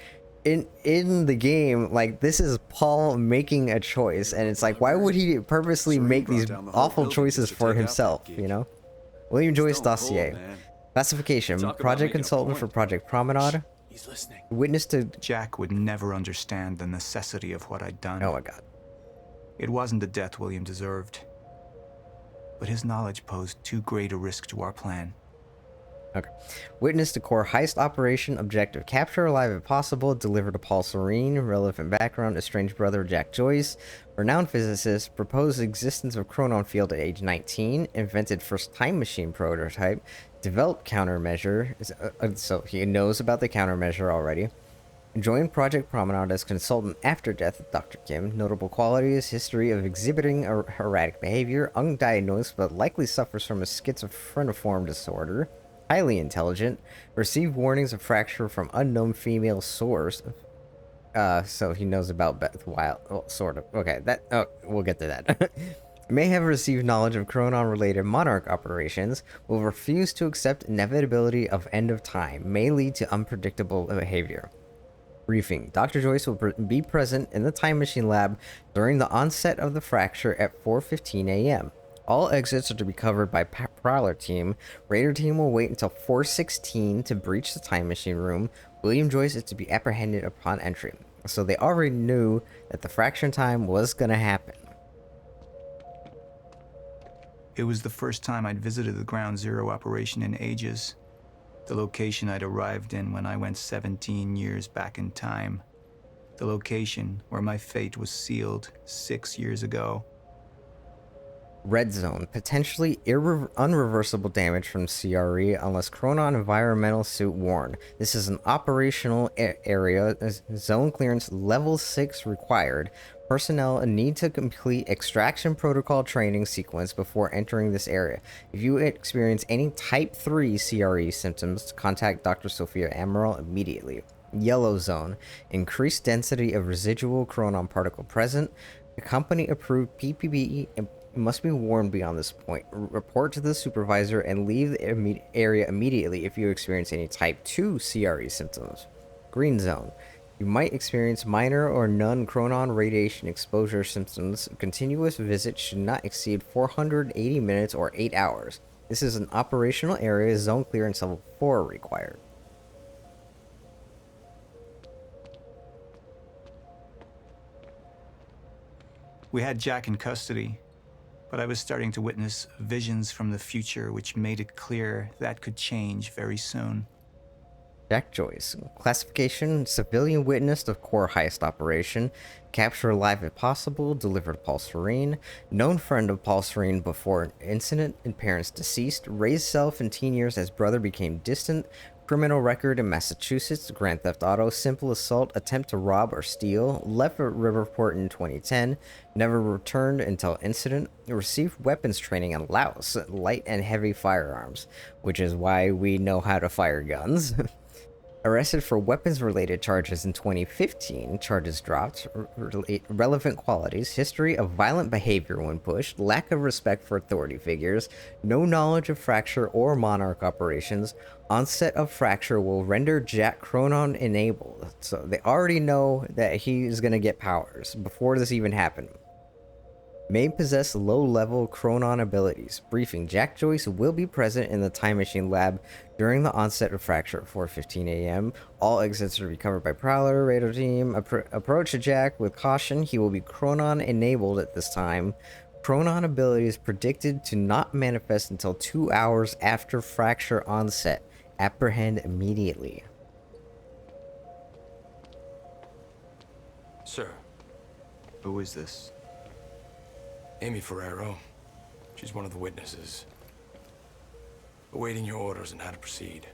in the game, like, this is Paul making a choice, and it's like, why would he purposely make these awful choices for himself, you know? William Joyce dossier. Classification: project consultant for Project Promenade. He's listening. Witness to... Jack would never understand the necessity of what I'd done. Oh my god. It wasn't the death William deserved, but his knowledge posed too great a risk to our plan. Okay. Witness to core heist operation. Objective: capture alive if possible. Deliver to Paul Serene. Relevant background: estranged brother Jack Joyce. Renowned physicist. Proposed existence of Chronon field at age 19. Invented first time machine prototype. Developed countermeasure. So he knows about the countermeasure already. Joined Project Promenade as consultant after death of Dr. Kim. Notable qualities: history of exhibiting erratic behavior. Undiagnosed but likely suffers from a schizophreniform disorder. Highly intelligent. Received warnings of fracture from unknown female source. So he knows about Beth Wild. Well, sort of. Okay, we'll get to that. May have received knowledge of Chronon-related Monarch operations. Will refuse to accept inevitability of end of time. May lead to unpredictable behavior. Briefing: Dr. Joyce will be present in the time machine lab during the onset of the fracture at 4:15 a.m. All exits are to be covered by Prowler Team. Raider Team will wait until 4:16 to breach the time machine room. William Joyce is to be apprehended upon entry. So they already knew that the fraction time was gonna happen. It was the first time I'd visited the Ground Zero operation in ages. The location I'd arrived in when I went 17 years back in time. The location where my fate was sealed 6 years ago. Red Zone. Potentially unreversible damage from CRE unless Chronon Environmental Suit warned. This is an operational area. Zone clearance level 6 required. Personnel need to complete extraction protocol training sequence before entering this area. If you experience any Type 3 CRE symptoms, contact Dr. Sophia Amaral immediately. Yellow Zone. Increased density of residual Chronon particle present. The company-approved PPE must be warned beyond this point. Report to the supervisor and leave the area immediately if you experience any Type 2 CRE symptoms. Green Zone. You might experience minor or none Chronon radiation exposure symptoms. Continuous visits should not exceed 480 minutes or 8 hours. This is an operational area. Zone clearance level 4 required. We had Jack in custody, but I was starting to witness visions from the future which made it clear that could change very soon. Jack Joyce. Classification: civilian witness of core heist operation. Capture alive if possible. Delivered Paul Serene. Known friend of Paul Serene before incident and parents deceased. Raised self in teen years as brother became distant. Criminal record in Massachusetts. Grand theft auto. Simple assault. Attempt to rob or steal. Left Riverport in 2010. Never returned until incident. Received weapons training in Laos. Light and heavy firearms, which is why we know how to fire guns. Arrested for weapons-related charges in 2015. Charges dropped. Relevant qualities. History of violent behavior when pushed. Lack of respect for authority figures. No knowledge of Fracture or Monarch operations. Onset of Fracture will render Jack Chronon enabled. So they already know that he's going to get powers before this even happened. May possess low-level Chronon abilities. Briefing: Jack Joyce will be present in the Time Machine lab during the onset of Fracture at 4:15 a.m. All exits are to be covered by Prowler. Raider Team. Approach Jack with caution. He will be Chronon enabled at this time. Chronon abilities predicted to not manifest until 2 hours after Fracture onset. Apprehend immediately. Sir. Who is this? Amy Ferrero. She's one of the witnesses. Awaiting your orders on how to proceed.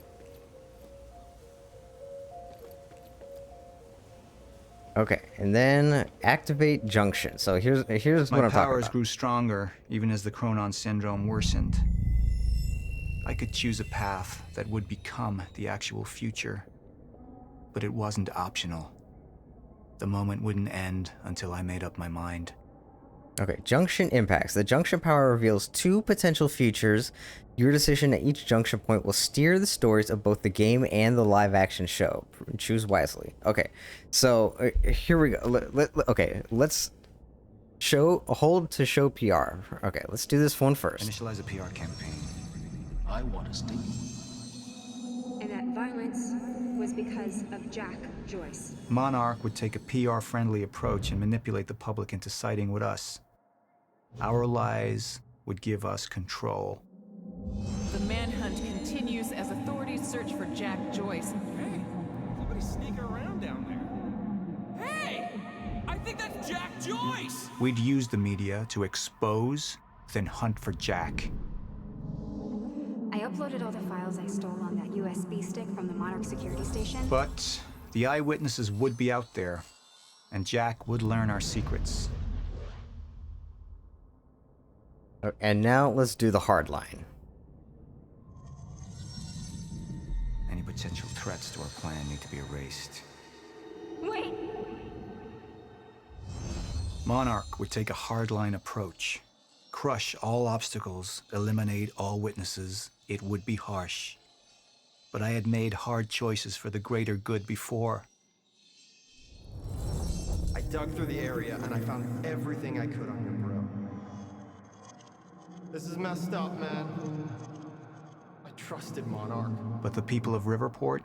Okay, and then activate junction. So here's what I'm talking about. My powers grew stronger, even as the Chronon syndrome worsened. I could choose a path that would become the actual future, but it wasn't optional. The moment wouldn't end until I made up my mind. Okay, junction impacts. The junction power reveals 2 potential futures. Your decision at each junction point will steer the stories of both the game and the live-action show. Choose wisely. Okay, so here we go. Let's hold to show PR. Okay, let's do this one first. Initialize a PR campaign. I want to stay. And that violence was because of Jack Joyce. Monarch would take a PR-friendly approach and manipulate the public into siding with us. Our lies would give us control. The manhunt continues as authorities search for Jack Joyce. Hey, somebody's sneaking around down there. Hey, I think that's Jack Joyce! We'd use the media to expose, then hunt for Jack. I uploaded all the files I stole on that USB stick from the Monarch security station. But the eyewitnesses would be out there, and Jack would learn our secrets. And now let's do the hard line. Any potential threats to our plan need to be erased. Wait! Monarch would take a hardline approach. Crush all obstacles, eliminate all witnesses. It would be harsh. But I had made hard choices for the greater good before. I dug through the area and I found everything I could on your bro. This is messed up, man. I trusted Monarch. But the people of Riverport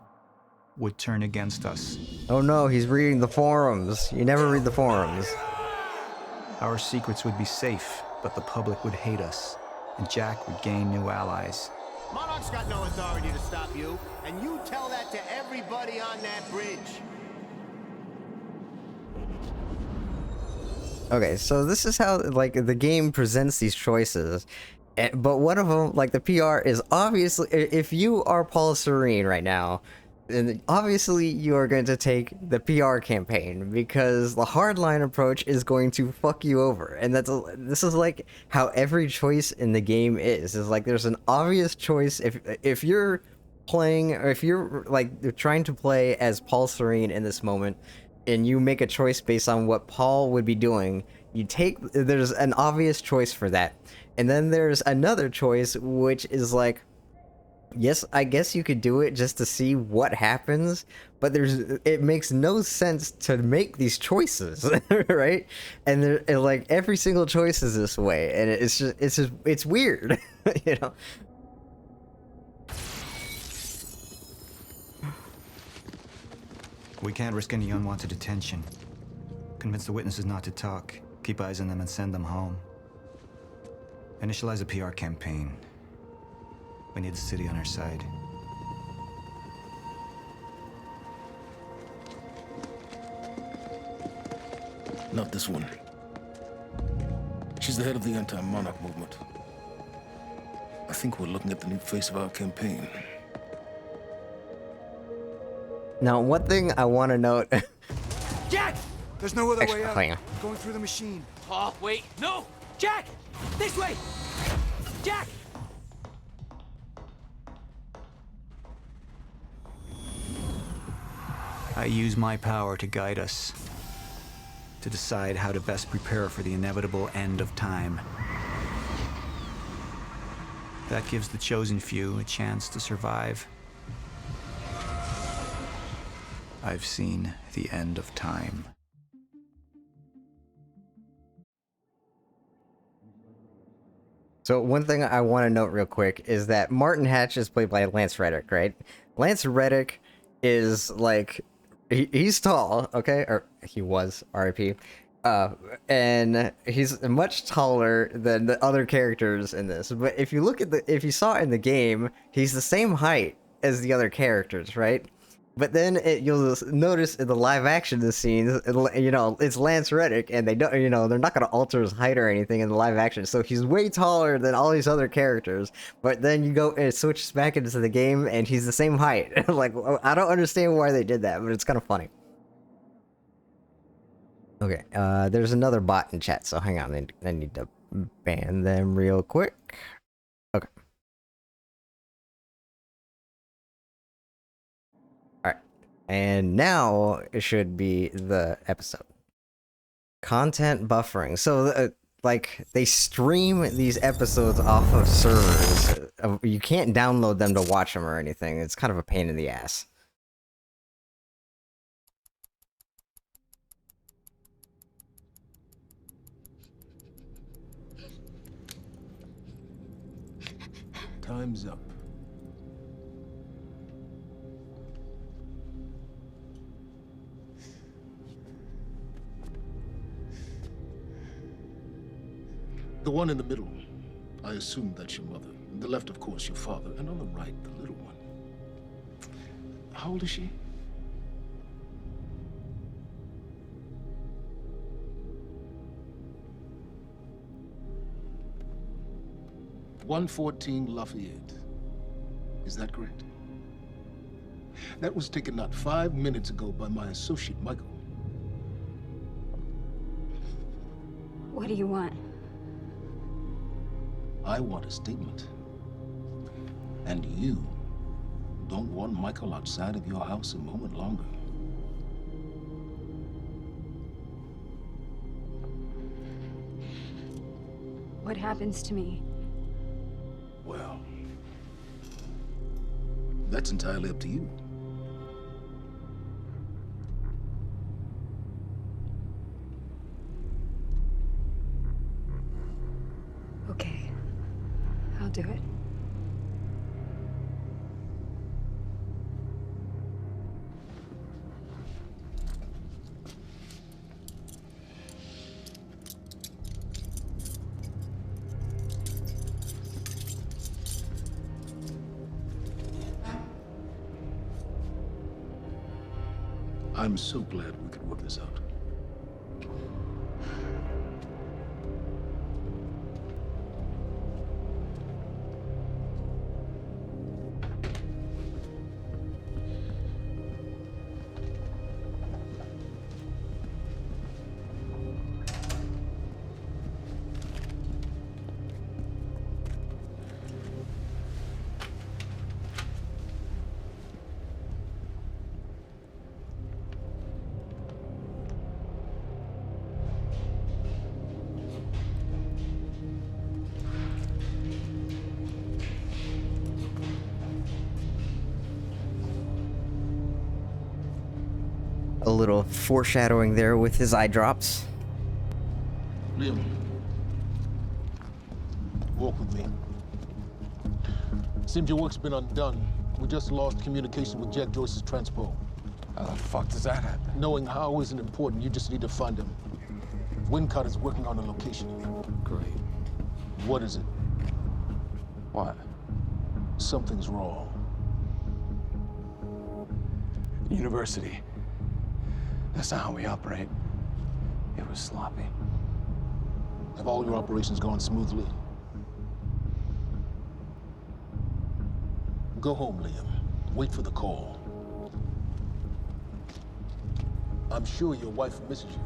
would turn against us. Oh no, he's reading the forums. You never read the forums. Our secrets would be safe, but the public would hate us, and Jack would gain new allies. Monarch's got no authority to stop you, and you tell that to everybody on that bridge. Okay, so this is how, like, the game presents these choices. But one of them, like, the PR is obviously, if you are Paul Serene right now, then obviously you are going to take the PR campaign, because the hardline approach is going to fuck you over. And this is like how every choice in the game is like there's an obvious choice. If you're playing, or if you're like trying to play as Paul Serene in this moment, and you make a choice based on what Paul would be doing, there's an obvious choice for that. And then there's another choice, which is like, yes, I guess you could do it just to see what happens, but it makes no sense to make these choices, right? And like every single choice is this way, and it's weird, you know. We can't risk any unwanted attention. Convince the witnesses not to talk, keep eyes on them, and send them home. Initialize a PR campaign. We need the city on our side. Not this one. She's the head of the anti-monarch movement. I think we're looking at the new face of our campaign. Now, one thing I want to note... Jack! There's no other way out. Hang on. Going through the machine. Oh, wait. No! Jack! This way! Jack! I use my power to guide us, to decide how to best prepare for the inevitable end of time. That gives the chosen few a chance to survive. I've seen the end of time. So one thing I want to note real quick is that Martin Hatch is played by Lance Reddick, right? Lance Reddick is like, he's tall, okay? Or he was, R.I.P. And he's much taller than the other characters in this. But if you look at if you saw it in the game, he's the same height as the other characters, right? But then you'll notice in the live action scenes, you know, it's Lance Reddick, and they don't, you know, they're not going to alter his height or anything in the live action. So he's way taller than all these other characters. But then you go and it switches back into the game, and he's the same height. Like, I don't understand why they did that, but it's kind of funny. Okay, there's another bot in chat, so hang on, I need to ban them real quick. Okay. Alright, and now it should be the episode. Content buffering. So, like, they stream these episodes off of servers. You can't download them to watch them or anything. It's kind of a pain in the ass. Time's up. The one in the middle, I assume that's your mother. On the left, of course, your father. And on the right, the little one. How old is she? "114 Lafayette. Is that correct? That was taken not 5 minutes ago by my associate, Michael. What do you want? I want a statement. And you don't want Michael outside of your house a moment longer. What happens to me? Well, that's entirely up to you. Okay. do it. I'm so glad we could work this out. A little foreshadowing there with his eye drops. Liam, walk with me. Seems your work's been undone. We just lost communication with Jack Joyce's transpo. How the fuck does that happen? Knowing how isn't important. You just need to find him. Wincott is working on a location. Great. What is it? What? Something's wrong. University. That's not how we operate. It was sloppy. Have all your operations gone smoothly? Go home, Liam. Wait for the call. I'm sure your wife misses you.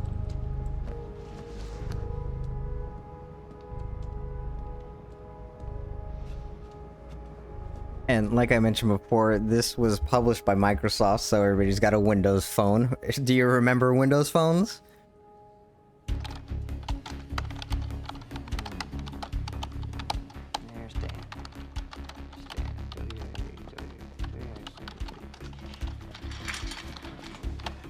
And like I mentioned before, this was published by Microsoft, so everybody's got a Windows phone. Do you remember Windows phones? There's Dan.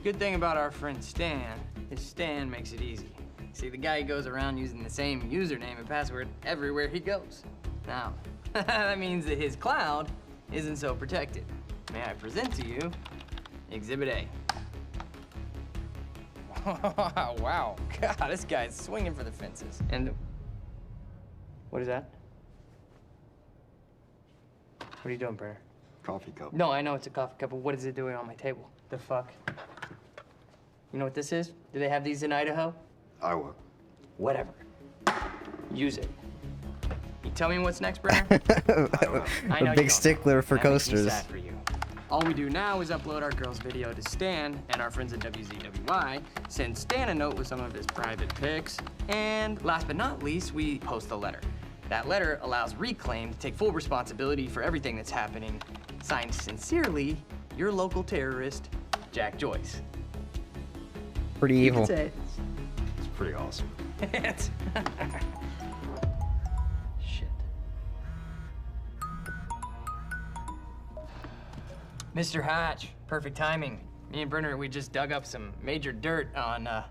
Good thing about our friend Stan is Stan makes it easy. See, the guy goes around using the same username and password everywhere he goes. Now, that means that his cloud isn't so protected. May I present to you Exhibit A. Wow, God, this guy's swinging for the fences. And what is that? What are you doing, Brenner? Coffee cup. No, I know it's a coffee cup, but what is it doing on my table? The fuck? You know what this is? Do they have these in Idaho? Iowa. Whatever. Use it. You tell me what's next, Brenner? I know A big stickler for That makes me coasters. sad for you. All we do now is upload our girl's video to Stan, and our friends at WZWY send Stan a note with some of his private pics. And last but not least, we post a letter. That letter allows Reclaim to take full responsibility for everything that's happening. Signed sincerely, your local terrorist, Jack Joyce. Pretty You evil. can say it. It's pretty awesome. Shit. Mr. Hatch, perfect timing. Me and Brenner, we just dug up some major dirt on on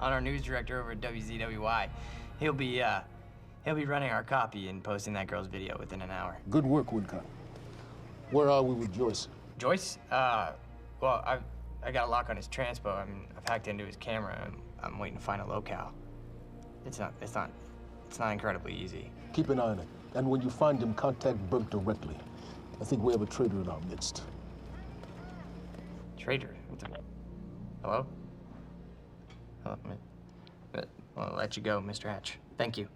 our news director over at WZWY. He'll be running our copy and posting that girl's video within an hour. Good work, Wincott. Where are we with Joyce? Joyce? Well, I got a lock on his transpo. I mean, I've hacked into his camera and I'm waiting to find a locale. It's not incredibly easy. Keep an eye on it. And when you find him, contact Burke directly. I think we have a traitor in our midst. Traitor? Hello? Hello? I'll let you go, Mr. Hatch. Thank you.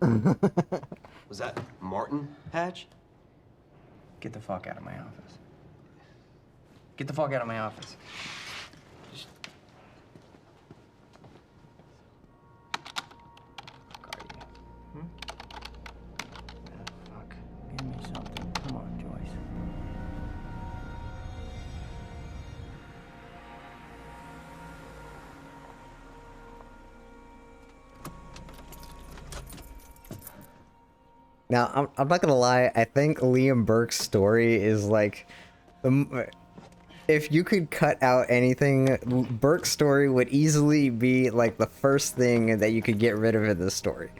Was that Martin Hatch? Get the fuck out of my office. Get the fuck out of my office. Fuck. Give me something. Come on, Joyce. Now, I'm not gonna lie, I think Liam Burke's story is like, if you could cut out anything, Burke's story would easily be like the first thing that you could get rid of in this story.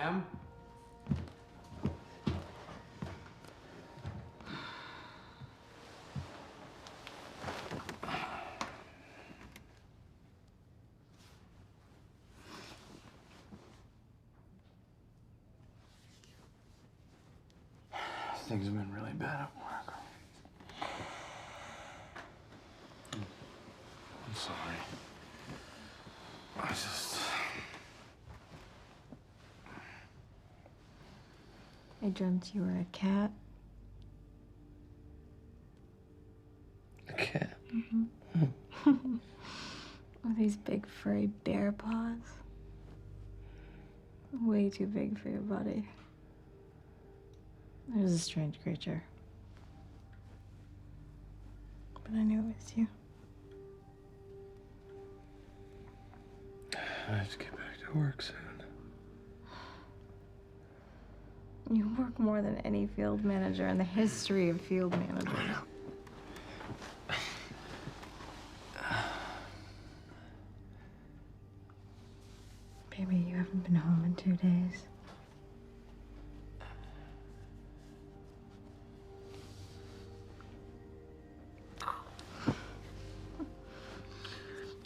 Sam? Things have been really bad at work. I'm sorry. I dreamt you were a cat. A cat? With these big furry bear paws. Way too big for your body. It was a strange creature. But I knew it was you. I have to get back to work soon. You work more than any field manager in the history of field managers. Baby, you haven't been home in 2 days.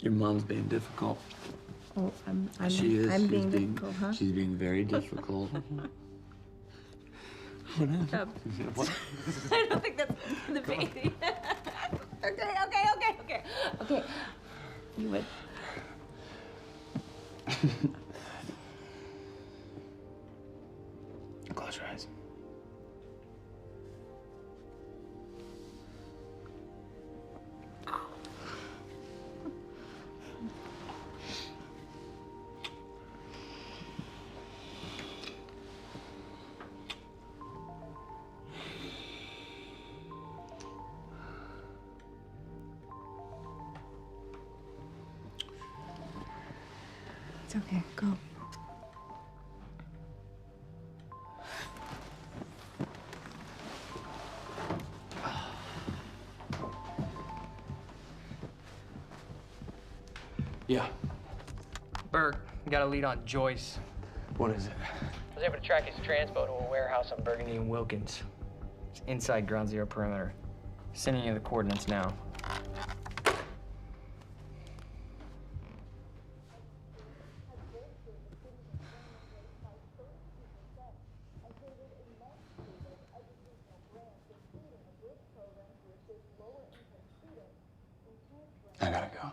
Your mom's being difficult. Oh, I'm She is. I'm She's being difficult, huh? She's being very difficult. What happened? What? I don't think that's the baby. Okay. You would. Close your eyes. It's okay. Go. Yeah. Burke, we got a lead on Joyce. What is it? I was able to track his transpo to a warehouse on Burgundy and Wilkins. It's inside Ground Zero perimeter. Sending you the coordinates now. I gotta go.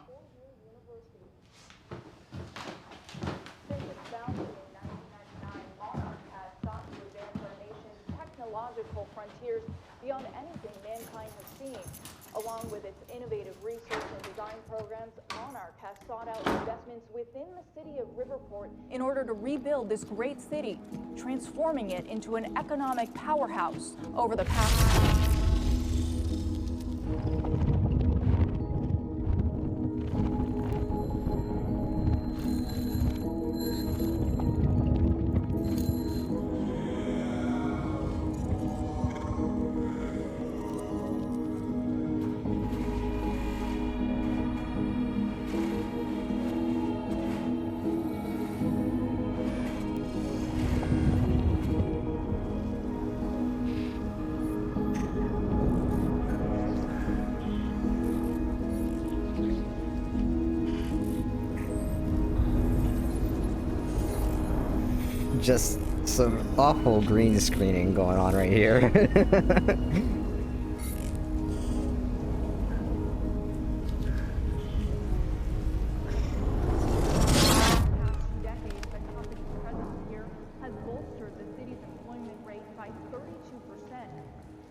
Technological frontiers beyond anything mankind has seen. Along with its innovative research and design programs, Monarch has sought out investments within the city of Riverport in order to rebuild this great city, transforming it into an economic powerhouse over the past. Just some awful green screening going on right here.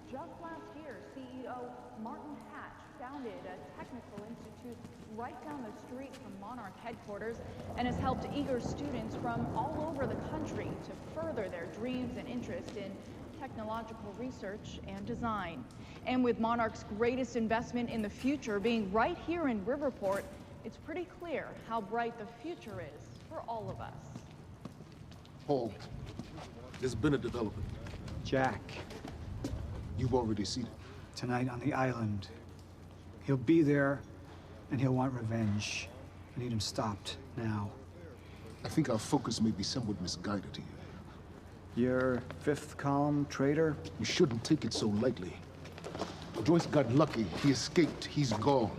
Just last year, CEO Martin Hatch founded a technical institute right down the street from Monarch headquarters and has helped eager students from all over the country to further their dreams and interest in technological research and design. And with Monarch's greatest investment in the future being right here in Riverport, it's pretty clear how bright the future is for all of us. Paul, there's been a development. Jack. You've already seen it. Tonight on the island. He'll be there, and he'll want revenge. I need him stopped now. I think our focus may be somewhat misguided here. Your fifth column traitor? You shouldn't take it so lightly. Joyce got lucky. He escaped. He's gone.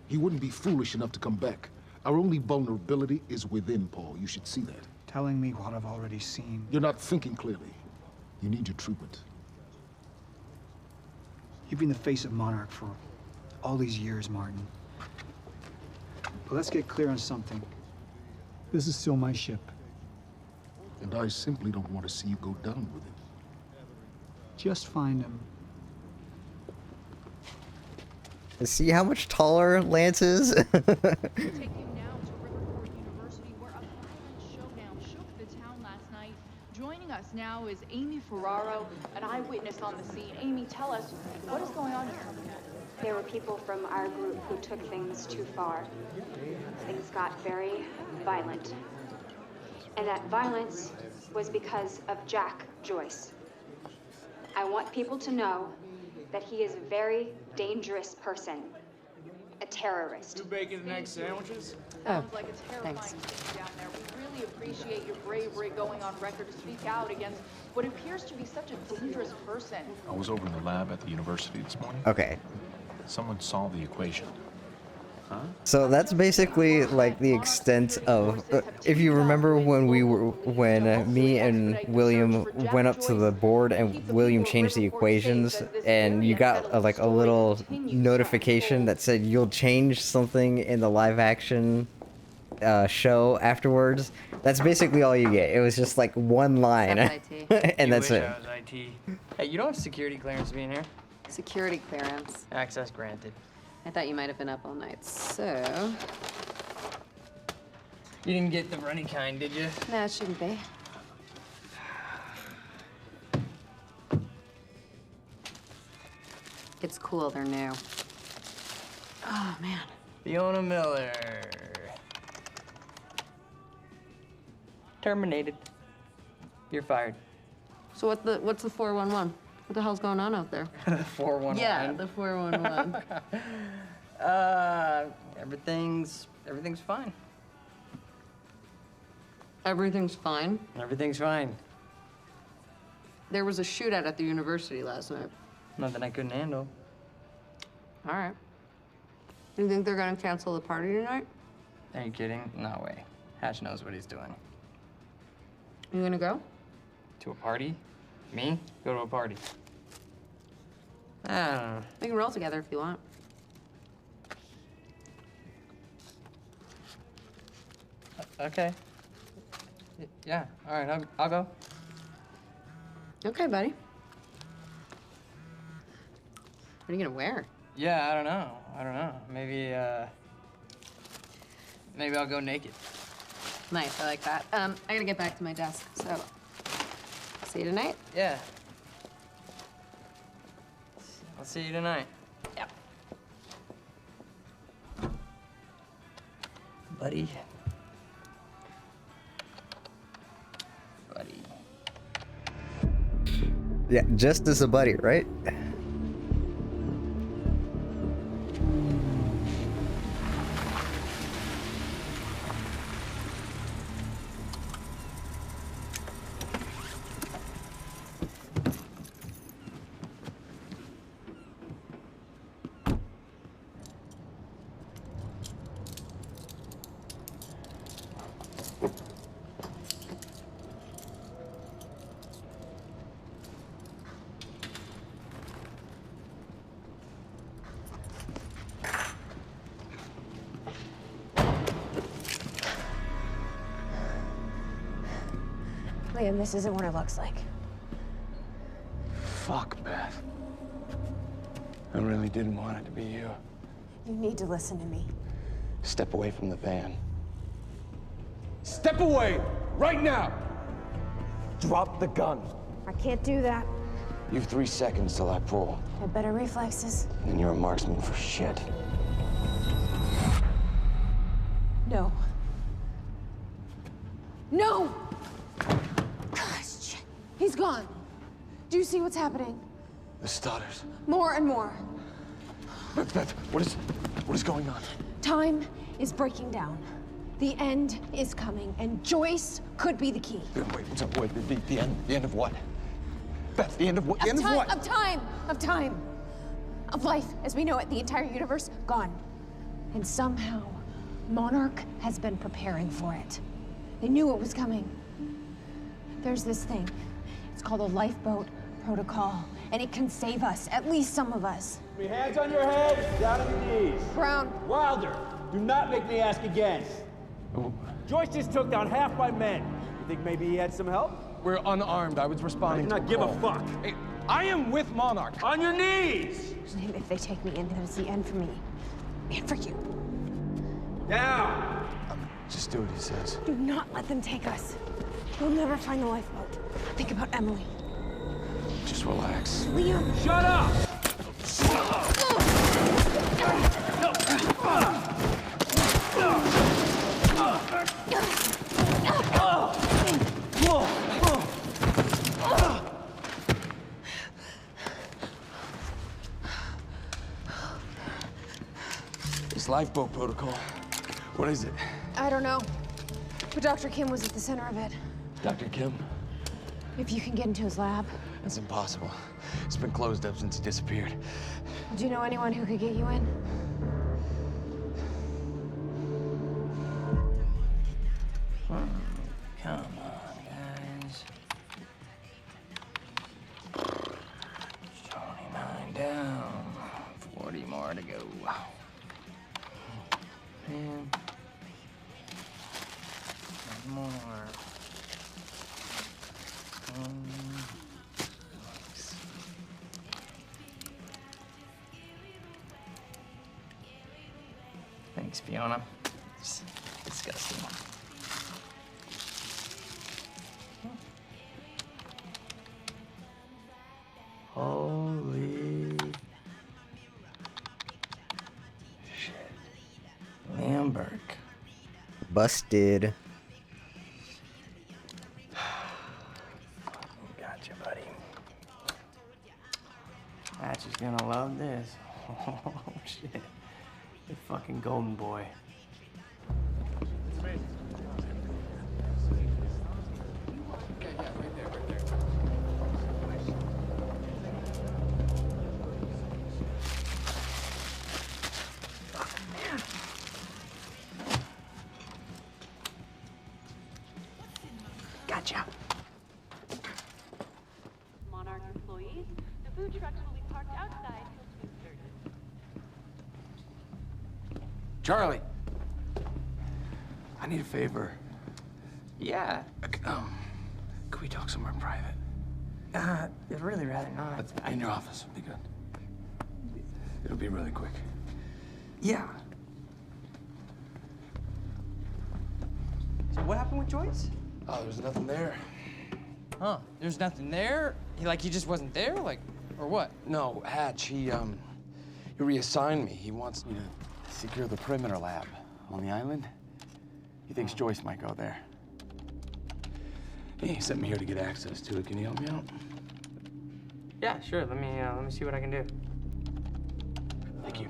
He wouldn't be foolish enough to come back. Our only vulnerability is within, Paul. You should see that. Telling me what I've already seen. You're not thinking clearly. You need your treatment. You've been the face of Monarch for all these years, Martin. But let's get clear on something. This is still my ship. And I simply don't want to see you go down with it. Just find him. See how much taller Lance is? Take you now to Riverport University, where a violent showdown shook the town last night. Joining us now is Amy Ferraro, an eyewitness on the scene. Amy, tell us, what is going on here? There were people from our group who took things too far. Things got very violent. And that violence was because of Jack Joyce. I want people to know that he is a very dangerous person. A terrorist. 2 bacon and egg sandwiches? Sounds like a terrifying thing down there. We really appreciate your bravery going on record to speak out against what appears to be such a dangerous person. I was over in the lab at the university this morning. Okay. Someone solved the equation. Huh? So that's basically like the extent of, if you remember when me and William went up to the board and William changed the equations and you got like a little notification that said you'll change something in the live action show afterwards. That's basically all you get. It was just like one line and that's it. I was IT. Hey, you don't have security clearance being here? Security clearance. Access granted. I thought you might have been up all night, so... You didn't get the runny kind, did you? No, it shouldn't be. It's cool, they're new. Oh, man. Fiona Miller. Terminated. You're fired. So what's the 411? What the hell's going on out there? The 411? Yeah, the 411. Everything's fine. Everything's fine? Everything's fine. There was a shootout at the university last night. Nothing I couldn't handle. All right. You think they're gonna cancel the party tonight? Are you kidding? No way. Hatch knows what he's doing. You gonna go? To a party? Me? Go to a party. I don't know. We can roll together if you want. Okay. Yeah, all right, I'll go. Okay, buddy. What are you gonna wear? Yeah, I don't know. Maybe I'll go naked. Nice, I like that. I gotta get back to my desk, so see you tonight? Yeah. I'll see you tonight. Yep. Buddy. Yeah, just as a buddy, right? Liam, this isn't what it looks like. Fuck, Beth. I really didn't want it to be you. You need to listen to me. Step away from the van. Step away! Right now! Drop the gun. I can't do that. You've 3 seconds till I pull. I have better reflexes. And you're a marksman for shit. No. No! Gosh, shit. He's gone. Do you see what's happening? The stutters. More and more. Beth, what is going on? Time is breaking down. The end is coming, and Joyce could be the key. Wait, the end of what? Beth, the end of what? The end of what? Of time. Of life as we know it, the entire universe gone. And somehow, Monarch has been preparing for it. They knew it was coming. There's this thing. It's called a lifeboat protocol, and it can save us, at least some of us. Hands on your head, down on your knees. Brown. Wilder, do not make me ask again. Joyce just took down half my men. You think maybe he had some help? We're unarmed. I was responding I do not give a fuck. Hey, I am with Monarch. On your knees! If they take me in, then it's the end for me. And for you. Down! Just do what he says. Do not let them take us. We'll never find the lifeboat. Think about Emily. Just relax. Liam! Shut up! This lifeboat protocol, what is it? I don't know. But Dr. Kim was at the center of it. Dr. Kim? If you can get into his lab. That's impossible. It's been closed up since he disappeared. Do you know anyone who could get you in? Come on, guys. 29 down. 40 more to go. And one more. Thanks, Fiona. It's disgusting. Holy shit. Liam Burke. Busted. Gotcha, buddy. Hatch is gonna love this. Oh, shit. The fucking golden boy. Gotcha. Monarch employees, the food trucks will be parked outside till 2:30. Charlie! I need a favor. Yeah. Could we talk somewhere private? I'd really rather not. In your office would be good. It'll be really quick. Yeah. So what happened with Joyce? Oh, there's nothing there. Huh? There's nothing there? He just wasn't there? Like, or what? No, Hatch, he reassigned me. He wants me to secure the perimeter lab on the island. He thinks Joyce might go there. He sent me here to get access to it. Can you help me out? Yeah, sure. Let me see what I can do. Thank you.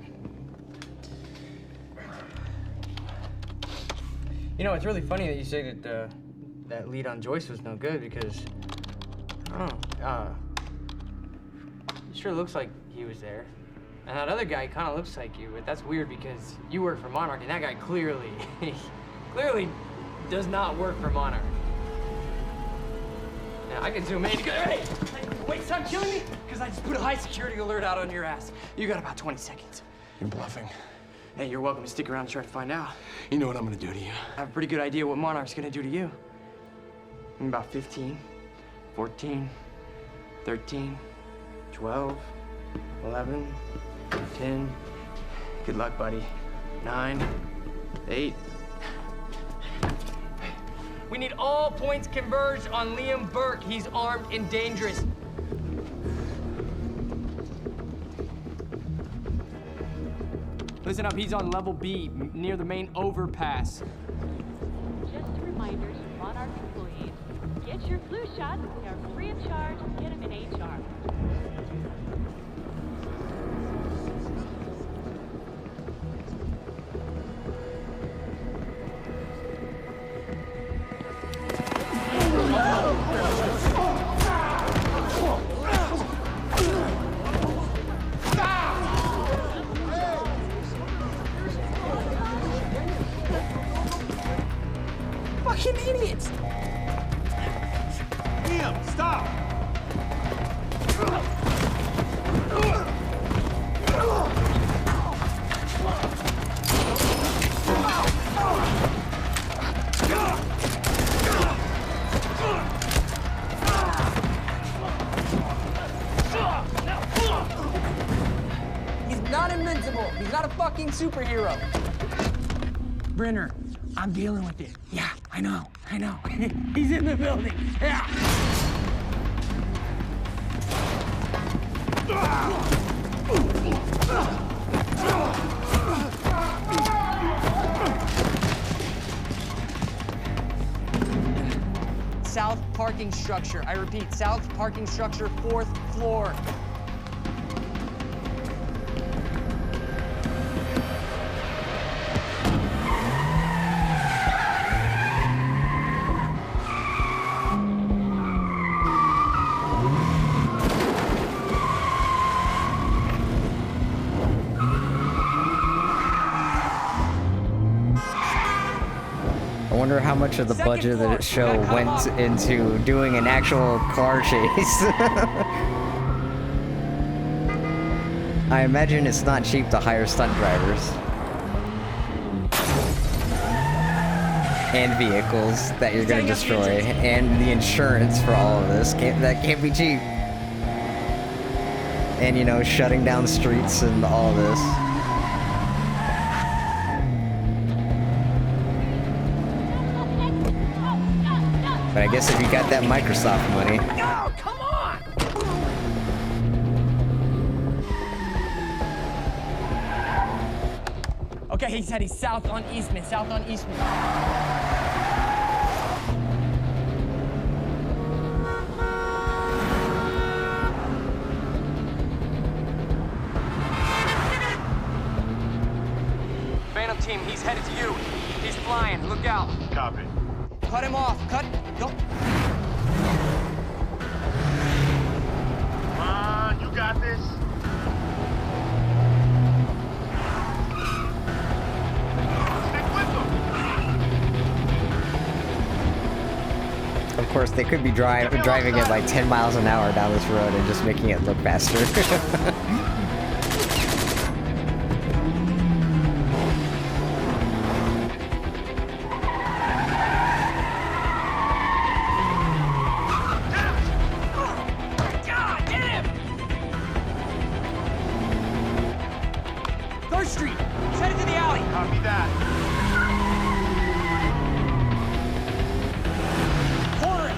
You know, it's really funny that you say that that lead on Joyce was no good because I don't know. It sure looks like he was there, and that other guy kind of looks like you. But that's weird because you work for Monarch, and that guy clearly does not work for Monarch. Yeah, I can zoom in. Hey, wait, stop killing me! Because I just put a high security alert out on your ass. You got about 20 seconds. You're bluffing. Hey, you're welcome to stick around and try to find out. You know what I'm gonna do to you. I have a pretty good idea what Monarch's gonna do to you. In about 15, 14, 13, 12, 11, 10. Good luck, buddy. 9, 8. We need all points converged on Liam Burke. He's armed and dangerous. Listen up, he's on level B, near the main overpass. Just a reminder to Monarch employees, get your flu shots. They are free of charge. Get them in HR. idiots! Liam, stop! He's not invincible. He's not a fucking superhero. Brenner, I'm dealing with it. Yeah, I know. He's in the building. Yeah. South parking structure. I repeat, south parking structure, 4th floor. I wonder how much of the budget of the show went into doing an actual car chase. I imagine it's not cheap to hire stunt drivers. And vehicles that you're gonna destroy, and the insurance for all of this. That can't be cheap. And, you know, shutting down streets and all of this. But I guess if you got that Microsoft money. Oh, come on! Okay, he said he's south on Eastman. Phantom team, he's headed to you. He's flying. Look out. Copy. Cut him off. Don't. Come on, you got this. Stick with them. Of course, they could be driving at like 10 miles an hour down this road and just making it look faster. Street. He's headed to the alley. Copy that. Corner it.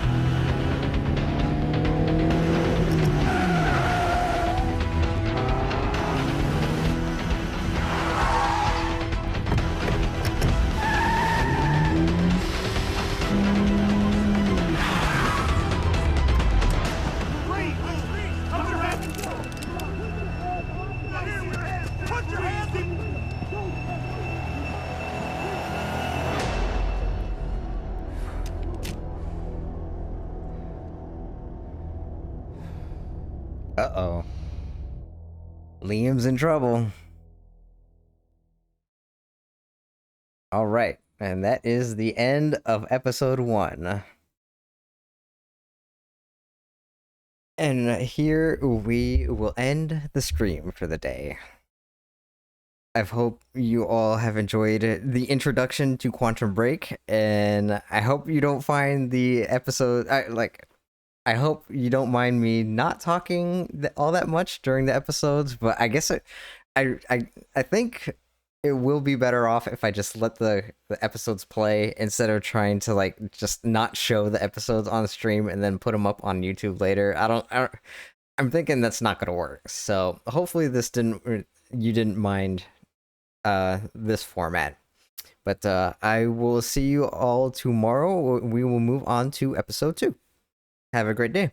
Uh-oh. Liam's in trouble. All right, and that is the end of episode 1. And here we will end the stream for the day. I hope you all have enjoyed the introduction to Quantum Break, and I hope you don't find the episode I hope you don't mind me not talking all that much during the episodes, but I guess I think it will be better off if I just let the episodes play instead of trying to like just not show the episodes on the stream and then put them up on YouTube later. I'm thinking that's not going to work. So hopefully you didn't mind this format. But I will see you all tomorrow. We will move on to episode 2. Have a great day.